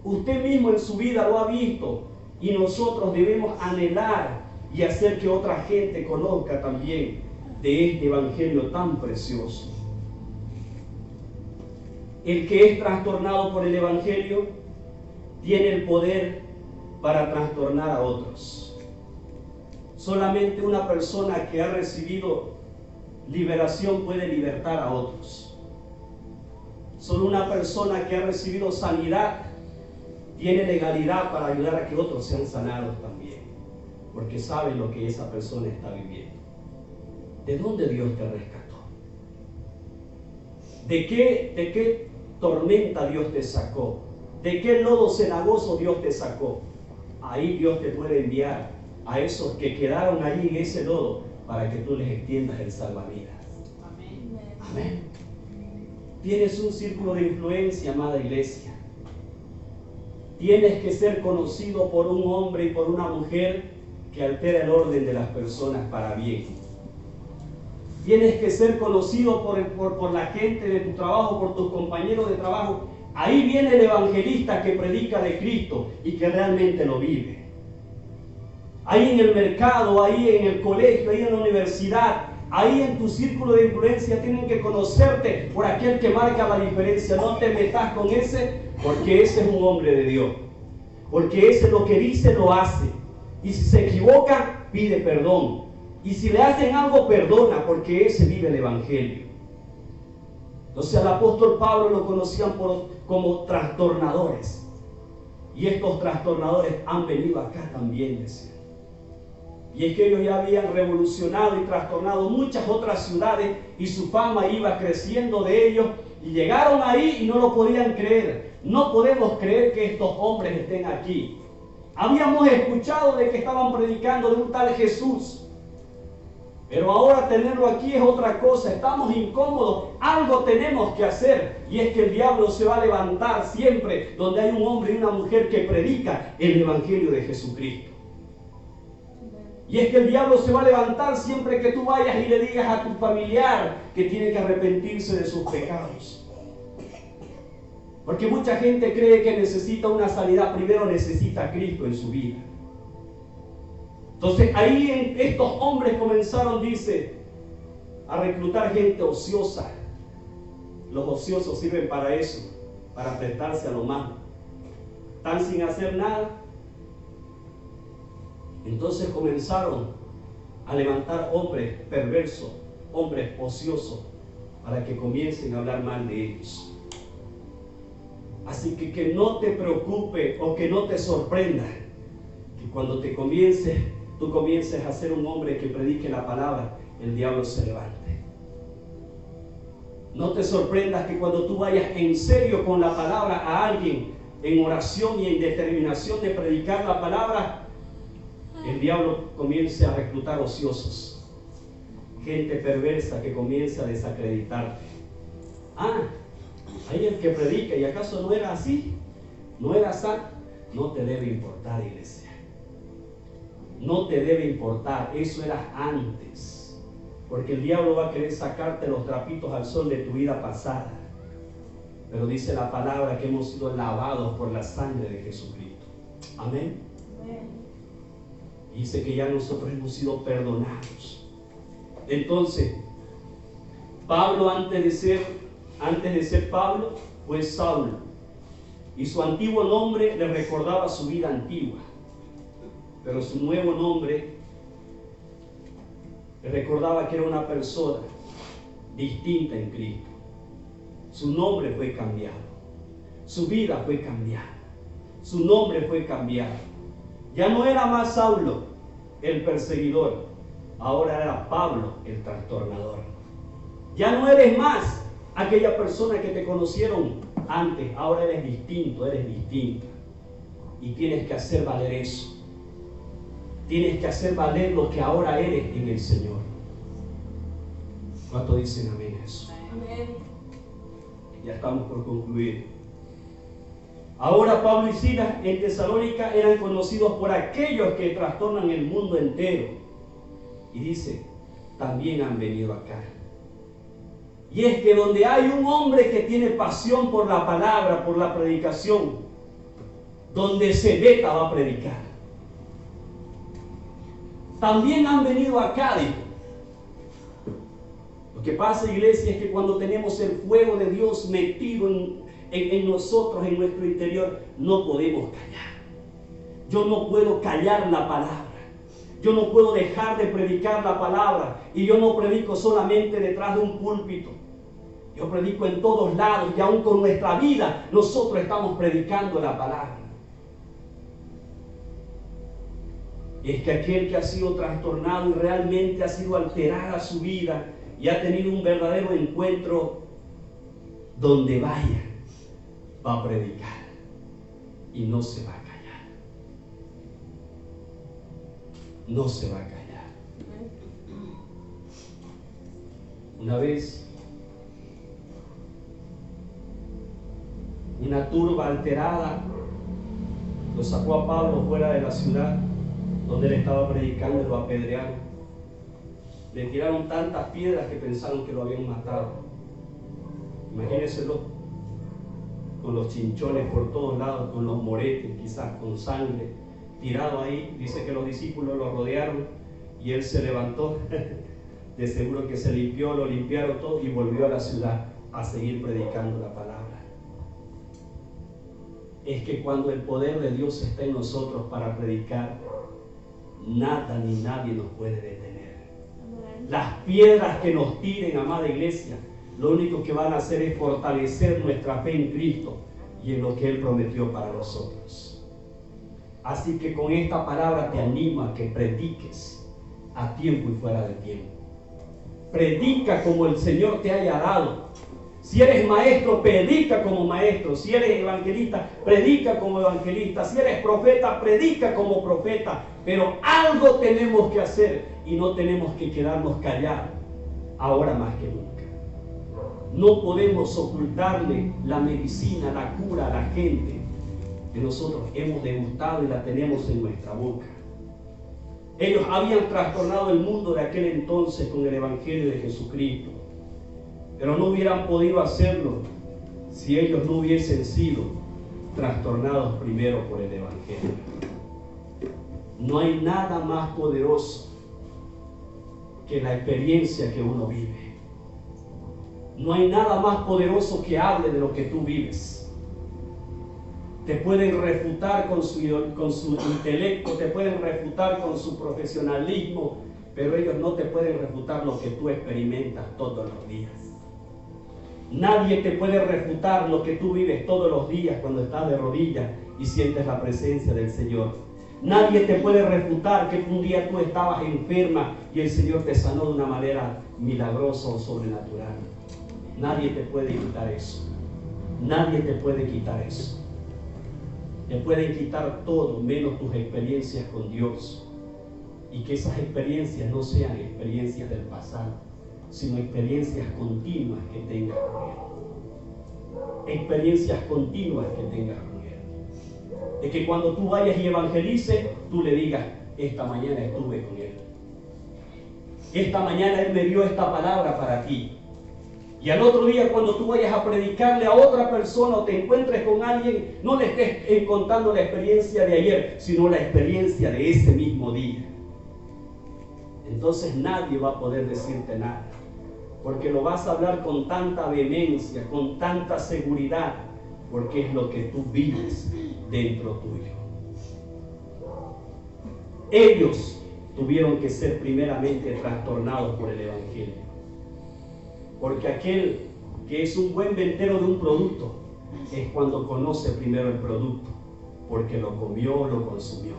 A: usted mismo en su vida lo ha visto, y nosotros debemos anhelar y hacer que otra gente conozca también de este Evangelio tan precioso. El que es trastornado por el Evangelio tiene el poder para trastornar a otros. Solamente una persona que ha recibido liberación puede libertar a otros. Solo una persona que ha recibido sanidad tiene legalidad para ayudar a que otros sean sanados también, porque sabe lo que esa persona está viviendo. ¿De dónde Dios te rescató? ¿De qué tormenta Dios te sacó? ¿De qué lodo cenagoso Dios te sacó? Ahí Dios te puede enviar a esos que quedaron ahí en ese lodo, para que tú les extiendas el salvavidas. Amén. Amén. Tienes un círculo de influencia, amada iglesia. Tienes que ser conocido por un hombre y por una mujer que altera el orden de las personas para bien. Tienes que ser conocido por la gente de tu trabajo, por tus compañeros de trabajo. Ahí viene el evangelista que predica de Cristo y que realmente lo vive. Ahí en el mercado, ahí en el colegio, ahí en la universidad, ahí en tu círculo de influencia tienen que conocerte por aquel que marca la diferencia. No te metas con ese, porque ese es un hombre de Dios. Porque ese lo que dice lo hace. Y si se equivoca, pide perdón. Y si le hacen algo, perdona, porque ese vive el evangelio. Entonces al apóstol Pablo lo conocían como trastornadores. Y estos trastornadores han venido acá también, decían. Y es que ellos ya habían revolucionado y trastornado muchas otras ciudades y su fama iba creciendo de ellos. Y llegaron ahí y no lo podían creer. No podemos creer que estos hombres estén aquí. Habíamos escuchado de que estaban predicando de un tal Jesús. Pero ahora tenerlo aquí es otra cosa. Estamos incómodos. Algo tenemos que hacer. Y es que el diablo se va a levantar siempre donde hay un hombre y una mujer que predica el evangelio de Jesucristo. Y es que el diablo se va a levantar siempre que tú vayas y le digas a tu familiar que tiene que arrepentirse de sus pecados. Porque mucha gente cree que necesita una sanidad. Primero necesita a Cristo en su vida. Entonces ahí estos hombres comenzaron, dice, a reclutar gente ociosa. Los ociosos sirven para eso, para prestarse a lo malo. Están sin hacer nada. Entonces comenzaron a levantar hombres perversos, hombres ociosos, para que comiencen a hablar mal de ellos. Así que no te preocupe o que no te sorprenda que cuando tú comiences a ser un hombre que predique la palabra, el diablo se levante. No te sorprendas que cuando tú vayas en serio con la palabra a alguien, en oración y en determinación de predicar la palabra, el diablo comience a reclutar ociosos, gente perversa que comience a desacreditarte. Hay el que predica, ¿y acaso no era así? ¿No era así? No te debe importar, iglesia. No te debe importar, eso era antes. Porque el diablo va a querer sacarte los trapitos al sol de tu vida pasada. Pero dice la palabra que hemos sido lavados por la sangre de Jesucristo. Amén. Dice que ya nosotros hemos sido perdonados. Entonces, Pablo antes de ser Pablo, fue Saulo. Y su antiguo nombre le recordaba su vida antigua. Pero su nuevo nombre le recordaba que era una persona distinta en Cristo. Su nombre fue cambiado. Su vida fue cambiada. Su nombre fue cambiado. Ya no era más Saulo, el perseguidor. Ahora era Pablo, el trastornador. Ya no eres más aquella persona que te conocieron antes. Ahora eres distinto, eres distinta. Y tienes que hacer valer eso. Tienes que hacer valer lo que ahora eres en el Señor. ¿Cuánto dicen amén a eso? Amén. Ya estamos por concluir. Ahora Pablo y Silas en Tesalónica eran conocidos por aquellos que trastornan el mundo entero. Y dice, también han venido acá. Y es que donde hay un hombre que tiene pasión por la palabra, por la predicación, donde se meta va a predicar. También han venido acá, dijo. Lo que pasa, iglesia, es que cuando tenemos el fuego de Dios metido en nosotros, en nuestro interior, no podemos callar. Yo no puedo callar la palabra. Yo no puedo dejar de predicar la palabra. Y yo no predico solamente detrás de un púlpito. Yo predico en todos lados, y aún con nuestra vida nosotros estamos predicando la palabra. Es que aquel que ha sido trastornado y realmente ha sido alterada su vida y ha tenido un verdadero encuentro, donde vaya va a predicar y no se va a callar. No se va a callar. Una vez una turba alterada lo sacó a Pablo fuera de la ciudad donde él estaba predicando y lo apedrearon. Le tiraron tantas piedras que pensaron que lo habían matado. Imagínenselo, con los chinchones por todos lados, con los moretes, quizás con sangre, tirado ahí. Dice que los discípulos lo rodearon y él se levantó. De seguro que se limpió, lo limpiaron todo y volvió a la ciudad a seguir predicando la palabra. Es que cuando el poder de Dios está en nosotros para predicar, nada ni nadie nos puede detener. Las piedras que nos tiren, amada iglesia, lo único que van a hacer es fortalecer nuestra fe en Cristo y en lo que Él prometió para nosotros. Así que con esta palabra te animo a que prediques a tiempo y fuera de tiempo. Predica como el Señor te haya dado. Si eres maestro, predica como maestro. Si eres evangelista, predica como evangelista. Si eres profeta, predica como profeta. Pero algo tenemos que hacer y no tenemos que quedarnos callados ahora más que nunca. No podemos ocultarle la medicina, la cura a la gente que nosotros hemos degustado y la tenemos en nuestra boca. Ellos habían trastornado el mundo de aquel entonces con el Evangelio de Jesucristo, pero no hubieran podido hacerlo si ellos no hubiesen sido trastornados primero por el Evangelio. No hay nada más poderoso que la experiencia que uno vive. No hay nada más poderoso que hable de lo que tú vives. Te pueden refutar con su intelecto, te pueden refutar con su profesionalismo, pero ellos no te pueden refutar lo que tú experimentas todos los días. Nadie te puede refutar lo que tú vives todos los días cuando estás de rodillas y sientes la presencia del Señor. Nadie te puede refutar que un día tú estabas enferma y el Señor te sanó de una manera milagrosa o sobrenatural. Nadie te puede quitar eso. Nadie te puede quitar eso. Te pueden quitar todo menos tus experiencias con Dios. Y que esas experiencias no sean experiencias del pasado, sino experiencias continuas que tengas con Él. Experiencias continuas que tengas con Él. De que cuando tú vayas y evangelices, tú le digas, esta mañana estuve con Él. Esta mañana Él me dio esta palabra para ti. Y al otro día, cuando tú vayas a predicarle a otra persona o te encuentres con alguien, no le estés contando la experiencia de ayer, sino la experiencia de ese mismo día. Entonces nadie va a poder decirte nada, porque lo vas a hablar con tanta vehemencia, con tanta seguridad, porque es lo que tú vives dentro tuyo. Ellos tuvieron que ser primeramente trastornados por el Evangelio. Porque aquel que es un buen ventero de un producto es cuando conoce primero el producto, porque lo comió, lo consumió.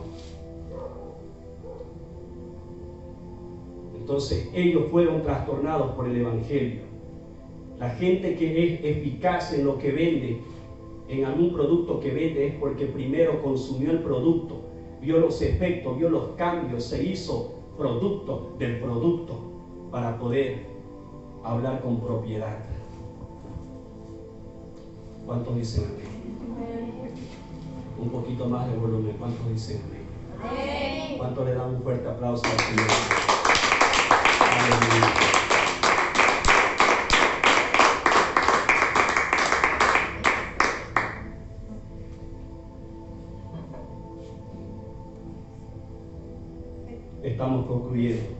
A: Entonces ellos fueron trastornados por el Evangelio. La gente que es eficaz en lo que vende, en algún producto que vende, es porque primero consumió el producto, vio los efectos, vio los cambios, se hizo producto del producto para poder hablar con propiedad. ¿Cuántos dicen amén? Un poquito más de volumen. ¿Cuántos dicen amén? ¿Cuántos le dan un fuerte aplauso al Señor? Aleluya. Estamos concluyendo.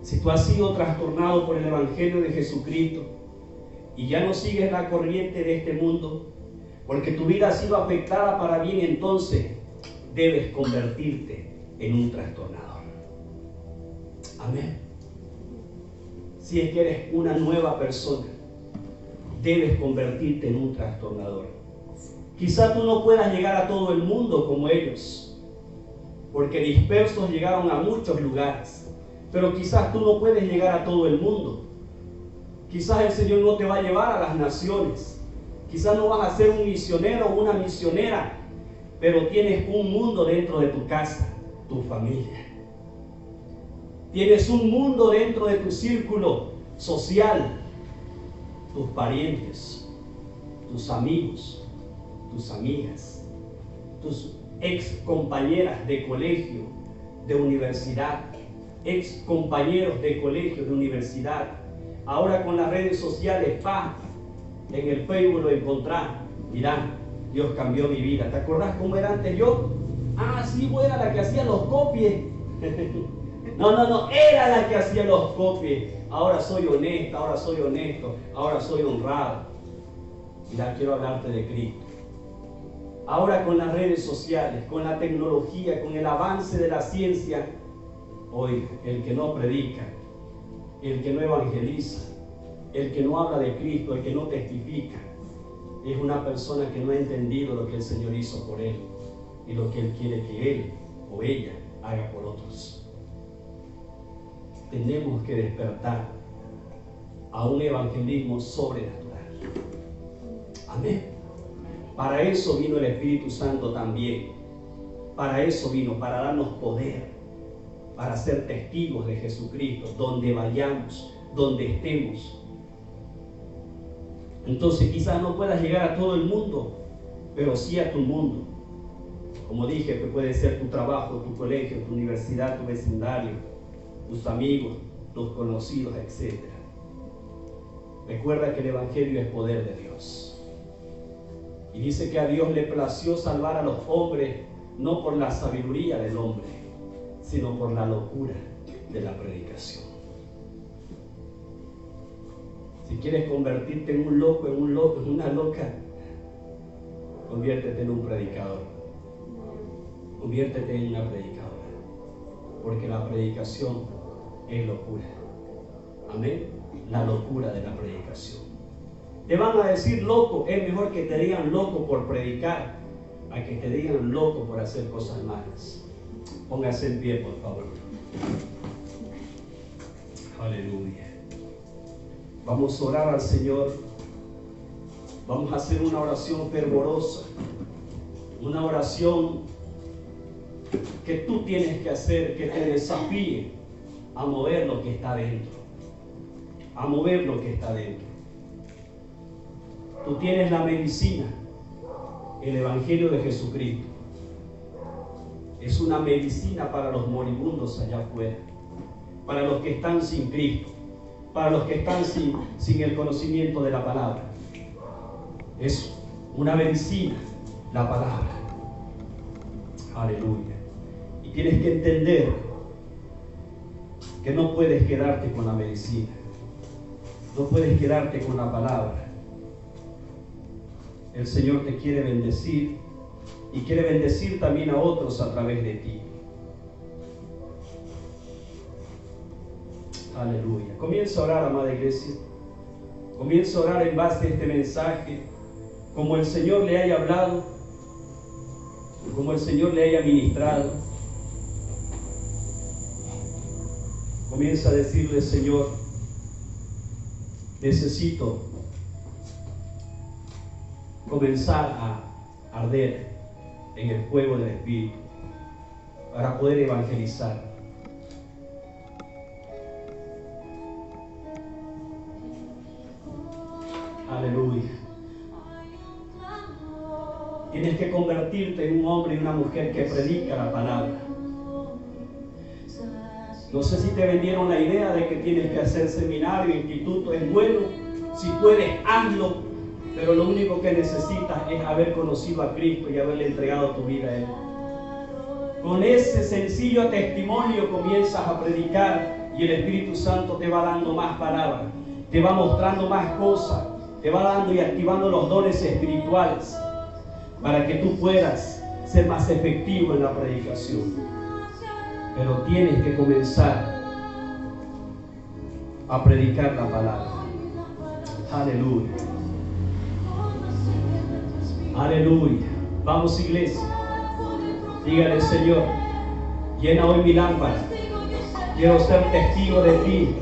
A: Si tú has sido trastornado por el Evangelio de Jesucristo y ya no sigues la corriente de este mundo, porque tu vida ha sido afectada para bien, entonces debes convertirte en un trastornador. Amén. Si es que eres una nueva persona, debes convertirte en un trastornador. Quizá tú no puedas llegar a todo el mundo como ellos, porque dispersos llegaron a muchos lugares. Pero quizás tú no puedes llegar a todo el mundo. Quizás el Señor no te va a llevar a las naciones. Quizás no vas a ser un misionero o una misionera, pero tienes un mundo dentro de tu casa, tu familia. Tienes un mundo dentro de tu círculo social, tus parientes, tus amigos, tus amigas, ex compañeras de colegio, de universidad, ex compañeros de colegio, de universidad. Ahora con las redes sociales, en el Facebook lo encontrás. Mirá, Dios cambió mi vida. ¿Te acordás cómo era antes yo? Sí, vos era la que hacía los copies. No, era la que hacía los copies. Ahora soy honesta, ahora soy honesto, ahora soy honrado. Mirá, quiero hablarte de Cristo. Ahora con las redes sociales, con la tecnología, con el avance de la ciencia, hoy el que no predica, el que no evangeliza, el que no habla de Cristo, el que no testifica, es una persona que no ha entendido lo que el Señor hizo por él y lo que Él quiere que él o ella haga por otros. Tenemos que despertar a un evangelismo sobrenatural. Amén. Para eso vino el Espíritu Santo también. Para eso vino, para darnos poder, para ser testigos de Jesucristo, donde vayamos, donde estemos. Entonces quizás no puedas llegar a todo el mundo, pero sí a tu mundo. Como dije, puede ser tu trabajo, tu colegio, tu universidad, tu vecindario, tus amigos, tus conocidos, etc. Recuerda que el Evangelio es poder de Dios. Y dice que a Dios le plació salvar a los hombres, no por la sabiduría del hombre, sino por la locura de la predicación. Si quieres convertirte en un loco, en una loca, conviértete en un predicador. Conviértete en una predicadora. Porque la predicación es locura. Amén. La locura de la predicación. Te van a decir loco. Es mejor que te digan loco por predicar a que te digan loco por hacer cosas malas. Póngase en pie, por favor. Aleluya. Vamos a orar al Señor. Vamos a hacer una oración fervorosa. Una oración que tú tienes que hacer, que te desafíe a mover lo que está dentro. A mover lo que está dentro. Tú tienes la medicina, el Evangelio de Jesucristo. Es una medicina para los moribundos allá afuera, para los que están sin Cristo, para los que están sin el conocimiento de la palabra. Es una medicina, la palabra. Aleluya. Y tienes que entender que no puedes quedarte con la medicina, no puedes quedarte con la palabra. El Señor te quiere bendecir y quiere bendecir también a otros a través de ti. Aleluya. Comienza a orar, amada iglesia. Comienza a orar en base a este mensaje, como el Señor le haya hablado, como el Señor le haya ministrado. Comienza a decirle: Señor, necesito comenzar a arder en el fuego del Espíritu para poder evangelizar. Aleluya. Tienes que convertirte en un hombre y una mujer que predica la palabra. No sé si te vendieron la idea de que tienes que hacer seminario, instituto. Es bueno, si puedes, hazlo. Pero lo único que necesitas es haber conocido a Cristo y haberle entregado tu vida a Él. Con ese sencillo testimonio comienzas a predicar y el Espíritu Santo te va dando más palabras, te va mostrando más cosas, te va dando y activando los dones espirituales para que tú puedas ser más efectivo en la predicación. Pero tienes que comenzar a predicar la palabra. Aleluya. Aleluya. Vamos, iglesia. Dígale: Señor, llena hoy mi lámpara. Quiero ser testigo de ti.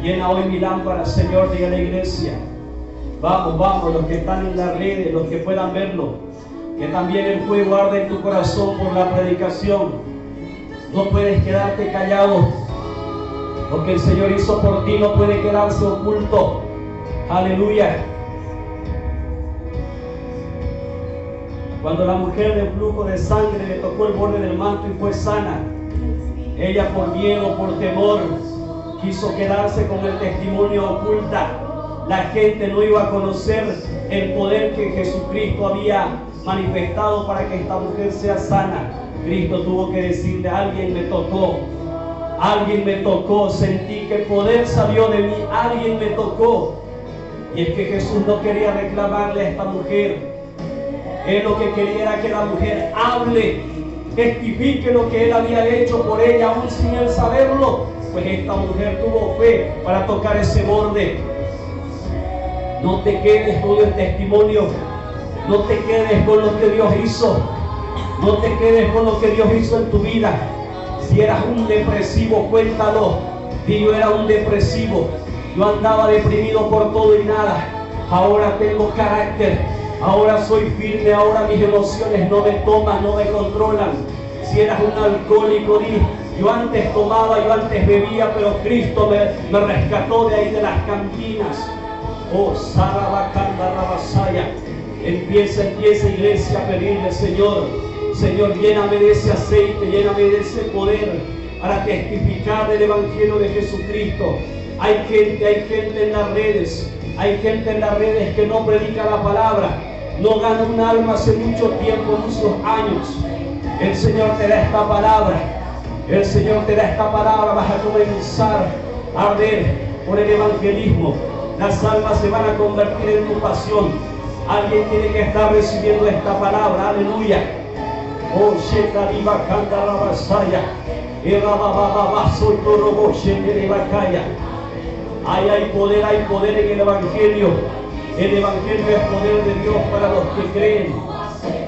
A: Llena hoy mi lámpara, Señor. Dígale, iglesia. Vamos, los que están en las redes, los que puedan verlo. Que también el fuego arde en tu corazón por la predicación. No puedes quedarte callado. Lo que el Señor hizo por ti no puede quedarse oculto. Aleluya. Cuando la mujer de flujo de sangre le tocó el borde del manto y fue sana, ella por miedo, por temor, quiso quedarse con el testimonio oculta. La gente no iba a conocer el poder que Jesucristo había manifestado para que esta mujer sea sana. Cristo tuvo que decirle: alguien me tocó, sentí que el poder salió de mí, alguien me tocó. Y es que Jesús no quería reclamarle a esta mujer. Él lo que quería era que la mujer hable, testifique lo que Él había hecho por ella, aún sin Él saberlo. Pues esta mujer tuvo fe para tocar ese borde. No te quedes con el testimonio, no te quedes con lo que Dios hizo, no te quedes con lo que Dios hizo en tu vida. Si eras un depresivo, cuéntalo. Y yo era un depresivo, yo andaba deprimido por todo y nada. Ahora tengo carácter, ahora soy firme, ahora mis emociones no me toman, no me controlan. Si eras un alcohólico, di: yo antes tomaba, yo antes bebía, pero Cristo me rescató de ahí, de las cantinas. Oh, Sarabacanda Rabasaya. Empieza iglesia a pedirle: Señor, lléname de ese aceite, lléname de ese poder para testificar del Evangelio de Jesucristo. Hay gente en las redes, que no predica la palabra, no gana un alma hace mucho tiempo, muchos años. El Señor te da esta palabra, vas a comenzar a arder por el evangelismo. Las almas se van a convertir en tu pasión. Alguien tiene que estar recibiendo esta palabra, aleluya. Oh, Shekariba Kanda Rabasaya, Erabababa Sotorobo Shekeribakaya. Hay poder en el Evangelio. El Evangelio es poder de Dios para los que creen.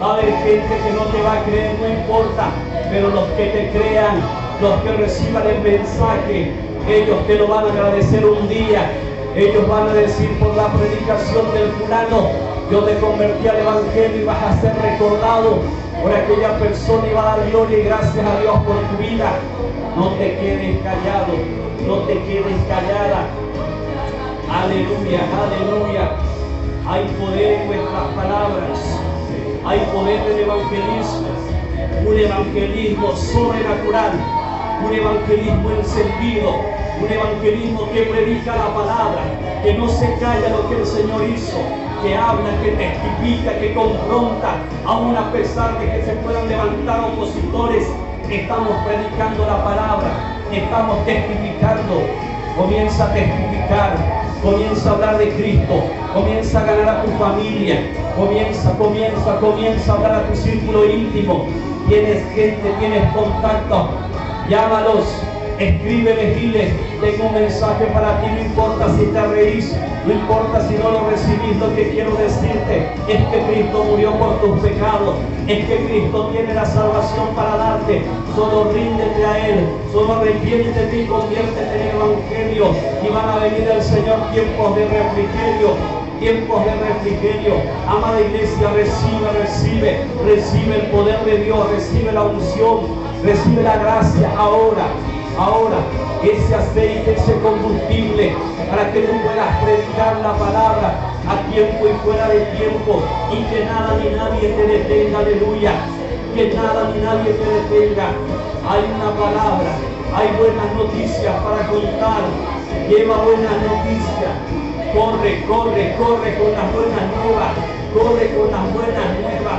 A: Va a haber gente que no te va a creer, no importa, pero los que te crean, los que reciban el mensaje, ellos te lo van a agradecer un día. Ellos van a decir: por la predicación del fulano, yo te convertí al Evangelio, y vas a ser recordado por aquella persona y va a dar gloria y gracias a Dios por tu vida. No te quedes callado, no te quedes callada. Aleluya, aleluya. Hay poder en nuestras palabras, hay poder del evangelismo, un evangelismo sobrenatural, un evangelismo encendido, un evangelismo que predica la palabra, que no se calla lo que el Señor hizo, que habla, que testifica, que confronta, aún a pesar de que se puedan levantar opositores. Estamos predicando la palabra, estamos testificando. Comienza a testificar, comienza a hablar de Cristo, comienza a ganar a tu familia, comienza a hablar a tu círculo íntimo. Tienes gente, tienes contactos, llámalos, escríbeles, diles: tengo un mensaje para ti. No importa si te reís, no importa si no lo recibís, lo que quiero decirte es que Cristo murió por tus pecados, es que Cristo tiene la salvación para darte. Solo ríndete a Él, solo arrepiéntete y conviértete en el Evangelio, y van a venir al Señor tiempos de refrigerio. Amada iglesia, recibe el poder de Dios, recibe la unción, recibe la gracia ahora, ese aceite, ese combustible, para que tú puedas predicar la palabra a tiempo y fuera de tiempo, y que nada ni nadie te detenga, aleluya, que nada ni nadie te detenga. Hay una palabra, hay buenas noticias para contar. Lleva buenas noticias, corre con las buenas nuevas,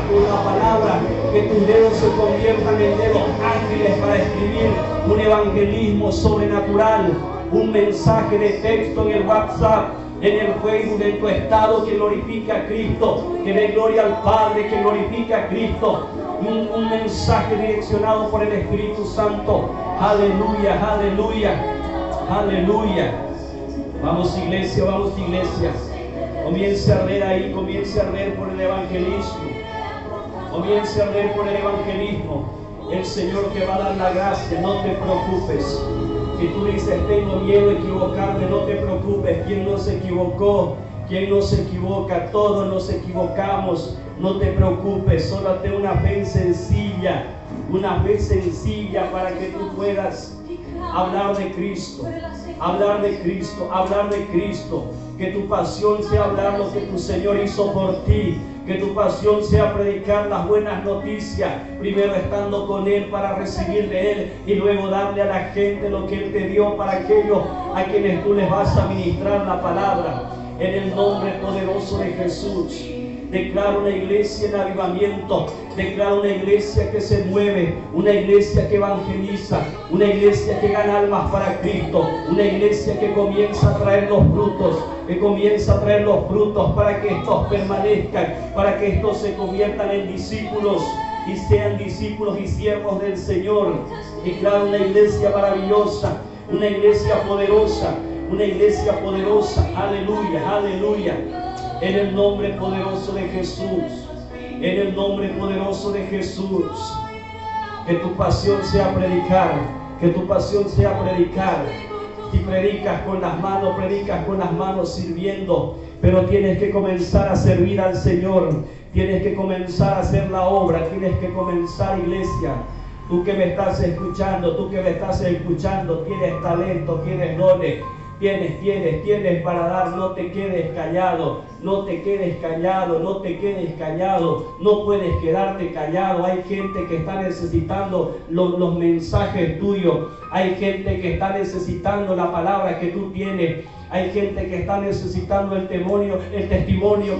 A: con la palabra, que tus dedos se conviertan en dedos ágiles para escribir un evangelismo sobrenatural, un mensaje de texto en el WhatsApp, en el Facebook, en tu estado, que glorifica a Cristo, que dé gloria al Padre, que glorifica a Cristo, un mensaje direccionado por el Espíritu Santo. Aleluya, aleluya, aleluya. Vamos iglesia, comience a arder ahí, comience a arder por el evangelismo, el Señor te va a dar la gracia, no te preocupes. Si tú dices: tengo miedo de equivocarme, no te preocupes. ¿Quién no se equivocó? ¿Quién no se equivoca? Todos nos equivocamos, no te preocupes. Solo ten una fe sencilla para que tú puedas hablar de Cristo, Que tu pasión sea hablar lo que tu Señor hizo por ti. Que tu pasión sea predicar las buenas noticias, primero estando con Él para recibir de Él y luego darle a la gente lo que Él te dio para aquellos a quienes tú les vas a ministrar la palabra. En el nombre poderoso de Jesús, declaro una iglesia en avivamiento, declaro una iglesia que se mueve, una iglesia que evangeliza, una iglesia que gana almas para Cristo, una iglesia que comienza a traer los frutos, para que estos permanezcan, para que estos se conviertan en discípulos y sean discípulos y siervos del Señor. Declaro una iglesia maravillosa, una iglesia poderosa, aleluya, aleluya. En el nombre poderoso de Jesús, en el nombre poderoso de Jesús. Que tu pasión sea predicar, que tu pasión sea predicar. Si predicas con las manos sirviendo, pero tienes que comenzar a servir al Señor, tienes que comenzar a hacer la obra, tienes que comenzar, iglesia. Tú que me estás escuchando, tienes talento, tienes dones. Tienes para dar. No te quedes callado, no puedes quedarte callado. Hay gente que está necesitando los mensajes tuyos, hay gente que está necesitando la palabra que tú tienes, hay gente que está necesitando el testimonio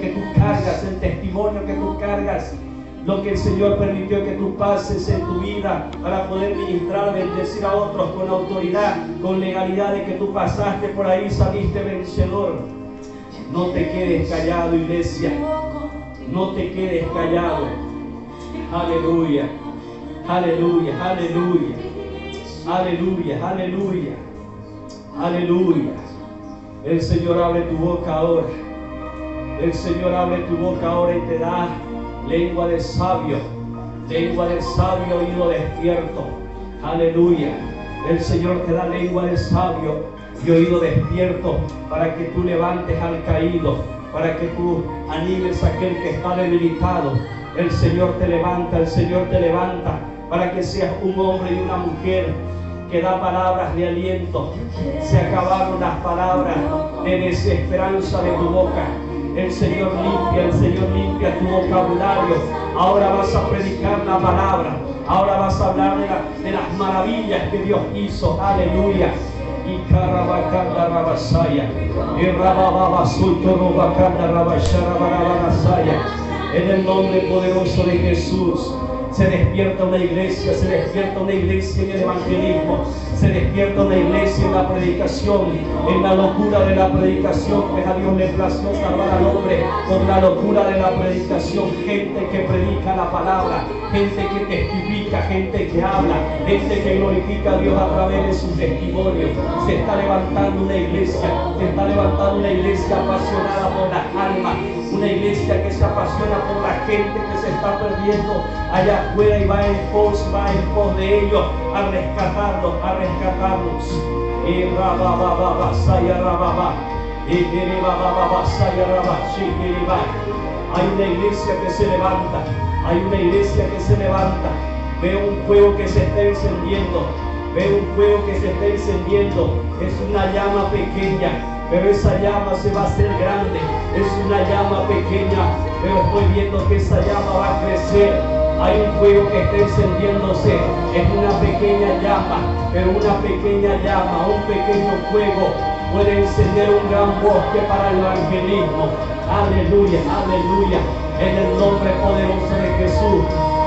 A: que tú cargas, lo que el Señor permitió que tú pases en tu vida para poder ministrar, bendecir a otros con autoridad, con legalidad de que tú pasaste por ahí, saliste vencedor. No te quedes callado, iglesia, no te quedes callado. Aleluya, aleluya, aleluya, aleluya, aleluya, aleluya. El Señor abre tu boca ahora, el Señor abre tu boca ahora y te da lengua de sabio, oído despierto. Aleluya. El Señor te da lengua de sabio y oído despierto para que tú levantes al caído, para que tú animes a aquel que está debilitado. El Señor te levanta para que seas un hombre y una mujer que da palabras de aliento. Se acabaron las palabras de desesperanza de tu boca. El Señor limpia tu vocabulario. Ahora vas a predicar la palabra. Ahora vas a hablar de las maravillas que Dios hizo. Aleluya. Y carabacanda rabasaya. Y rabababasulto robacanda rabashara barabasaya. En el nombre poderoso de Jesús. Se despierta una iglesia en el evangelismo, se despierta una iglesia en la predicación, en la locura de la predicación, pues a Dios le plació salvar al hombre con la locura de la predicación. Gente que predica la palabra, gente que testifica, gente que habla, gente que glorifica a Dios a través de sus testimonios. Se está levantando una iglesia, apasionada por las almas, una iglesia que se apasiona por la gente que se está perdiendo allá afuera y va en pos de ellos a rescatarlos. Y hay una iglesia que se levanta, veo un fuego que se está encendiendo, es una llama pequeña, pero esa llama se va a hacer grande. Es una llama pequeña, pero estoy viendo que esa llama va a crecer. Hay un fuego que está encendiéndose, es una pequeña llama, pero una pequeña llama, un pequeño fuego puede encender un gran bosque para el evangelismo. Aleluya, aleluya. En el nombre poderoso de Jesús,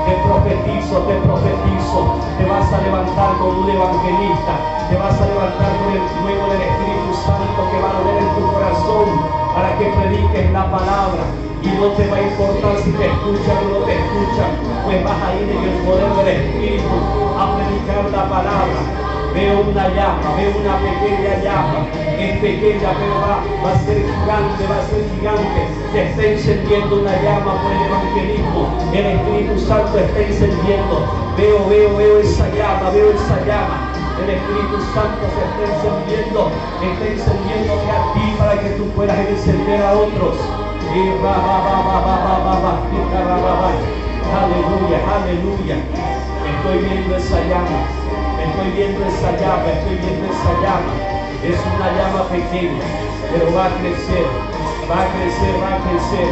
A: te profetizo, te vas a levantar como un evangelista, te vas a levantar con el fuego del Espíritu Santo que va a arder en tu corazón para que prediques la palabra. Y no te va a importar si te escuchan o no te escuchan, pues vas a ir en el poder del Espíritu a predicar la palabra. Veo una llama, veo una pequeña llama, es pequeña pero va a ser gigante, se está encendiendo una llama por el evangelismo, el Espíritu Santo está encendiendo, veo esa llama, el Espíritu Santo se está encendiéndote a ti para que tú puedas encender a otros. Aleluya, aleluya. Estoy viendo esa llama. Es una llama pequeña, pero va a crecer, va a crecer, va a crecer.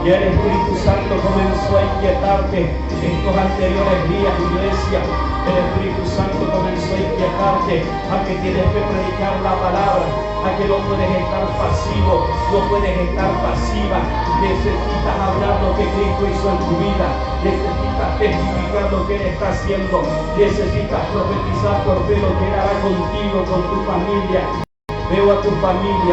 A: Y el Espíritu Santo comenzó a inquietarte estos anteriores días, iglesia. El Espíritu Santo comenzó a inquietarte a que tienes que predicar la palabra, a que no puedes estar pasivo, no puedes estar pasiva. Necesitas hablar lo que Cristo hizo en tu vida, necesitas testificar lo que Él está haciendo, necesitas profetizar por fe lo que Él hará contigo, con tu familia. Veo a tu familia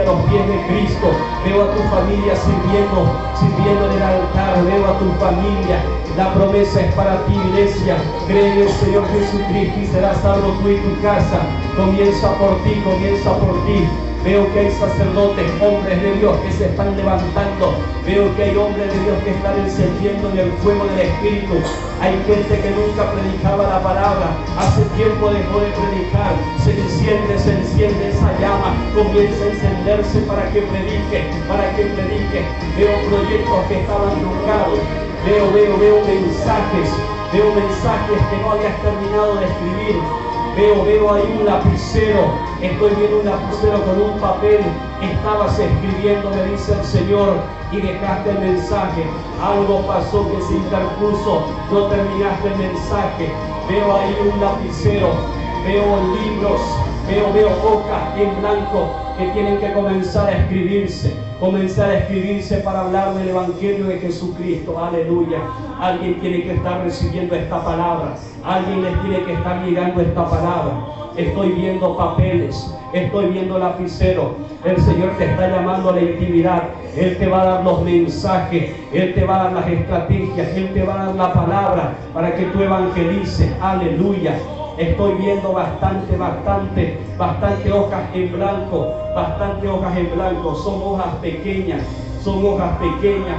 A: a los pies de Cristo, veo a tu familia sirviendo en el altar, veo a tu familia. La promesa es para ti, iglesia. Cree en el Señor Jesucristo y serás salvo tú y tu casa. Comienza por ti, comienza por ti. Veo que hay sacerdotes, hombres de Dios que se están levantando. Veo que hay hombres de Dios que están encendiendo en el fuego del Espíritu. Hay gente que nunca predicaba la palabra. Hace tiempo dejó de predicar. Se enciende esa llama. Comienza a encenderse para que predique, para que predique. Veo proyectos que estaban truncados. Veo mensajes que no habías terminado de escribir. Veo ahí un lapicero, estoy viendo un lapicero con un papel, estabas escribiendo, me dice el Señor, y dejaste el mensaje. Algo pasó que se interpuso, no terminaste el mensaje. Veo ahí un lapicero, veo libros, veo hojas en blanco que tienen que comenzar a escribirse para hablar del Evangelio de Jesucristo. Aleluya. Alguien tiene que estar recibiendo esta palabra, alguien les tiene que estar llegando esta palabra. Estoy viendo papeles, estoy viendo lapicero. El Señor te está llamando a la intimidad. Él te va a dar los mensajes, Él te va a dar las estrategias, Él te va a dar la palabra para que tú evangelices. Aleluya. Estoy viendo bastante hojas en blanco, son hojas pequeñas,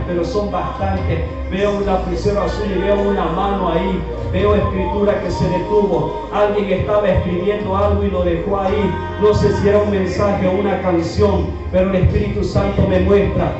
A: pero son bastantes. Veo un lapicero azul y veo una mano ahí, veo escritura que se detuvo. Alguien estaba escribiendo algo y lo dejó ahí. No sé si era un mensaje o una canción, pero el Espíritu Santo me muestra,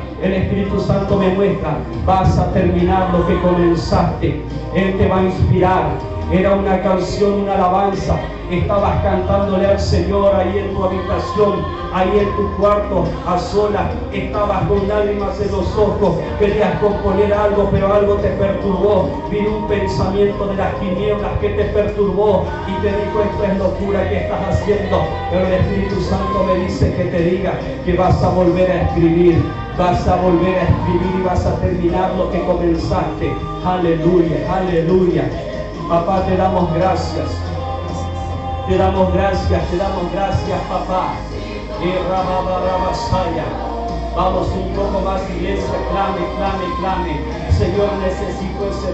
A: vas a terminar lo que comenzaste. Él te va a inspirar. Era una canción, una alabanza. Estabas cantándole al Señor ahí en tu habitación, ahí en tu cuarto, a solas. Estabas con lágrimas en los ojos. Querías componer algo, pero algo te perturbó. Vino un pensamiento de las tinieblas que te perturbó y te dijo: esto es locura que estás haciendo. Pero el Espíritu Santo me dice que te diga que vas a volver a escribir. Vas a volver a escribir y vas a terminar lo que comenzaste. Aleluya, aleluya. Papá, te damos gracias, papá. Vamos un poco más, iglesia, clame. Señor, necesito ese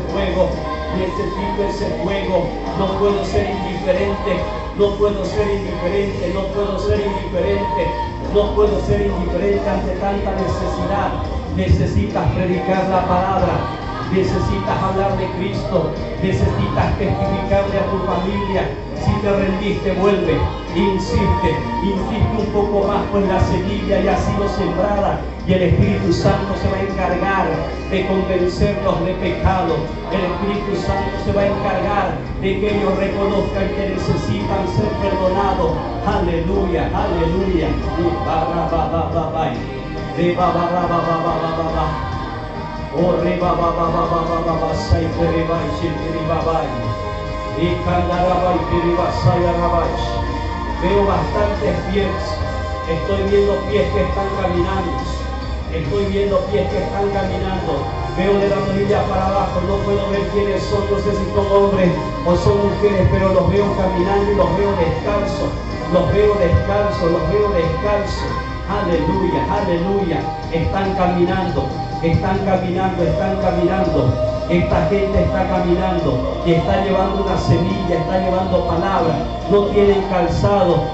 A: fuego, no puedo ser indiferente ante tanta necesidad. Necesitas predicar la palabra. Necesitas hablar de Cristo, necesitas testificarle a tu familia. Si te rendiste, vuelve, insiste un poco más, pues la semilla ya ha sido sembrada y el Espíritu Santo se va a encargar de convencerlos de pecado. El Espíritu Santo se va a encargar de que ellos reconozcan que necesitan ser perdonados. Aleluya, aleluya. Oh, reba baba sai reba shiri baba y candaraba y piribasaya rabash. Veo bastantes pies. Estoy viendo pies que están caminando. Veo de la rodilla para abajo, no puedo ver quiénes son, no sé si son hombres o son mujeres, pero los veo caminando y los veo descalzos. Aleluya, aleluya. Están caminando. Esta gente está caminando y está llevando una semilla, está llevando palabra. No tienen calzado,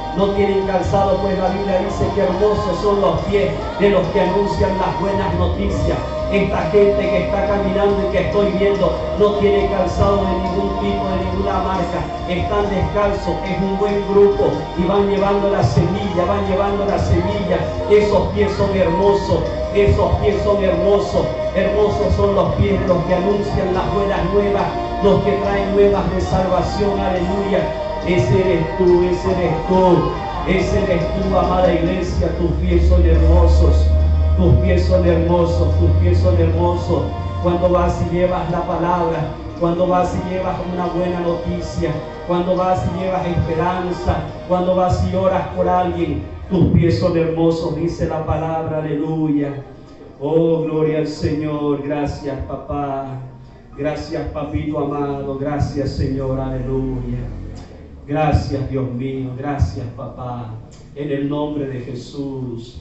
A: pues la Biblia dice que hermosos son los pies de los que anuncian las buenas noticias. Esta gente que está caminando y que estoy viendo no tiene calzado de ningún tipo, de ninguna marca. Están descalzos, es un buen grupo y van llevando la semilla. Esos pies son hermosos. Hermosos son los pies de los que anuncian las buenas nuevas, los que traen nuevas de salvación. Aleluya. Ese eres tú. Ese eres tú, amada iglesia. Tus pies son hermosos. Tus pies son hermosos. Tus pies son hermosos. Cuando vas y llevas la palabra, cuando vas y llevas una buena noticia, cuando vas y llevas esperanza, cuando vas y oras por alguien, tus pies son hermosos, dice la palabra, aleluya. Oh, gloria al Señor. Gracias, papá. Gracias, papito amado. Gracias, Señor, aleluya. Gracias, Dios mío. Gracias, papá. En el nombre de Jesús.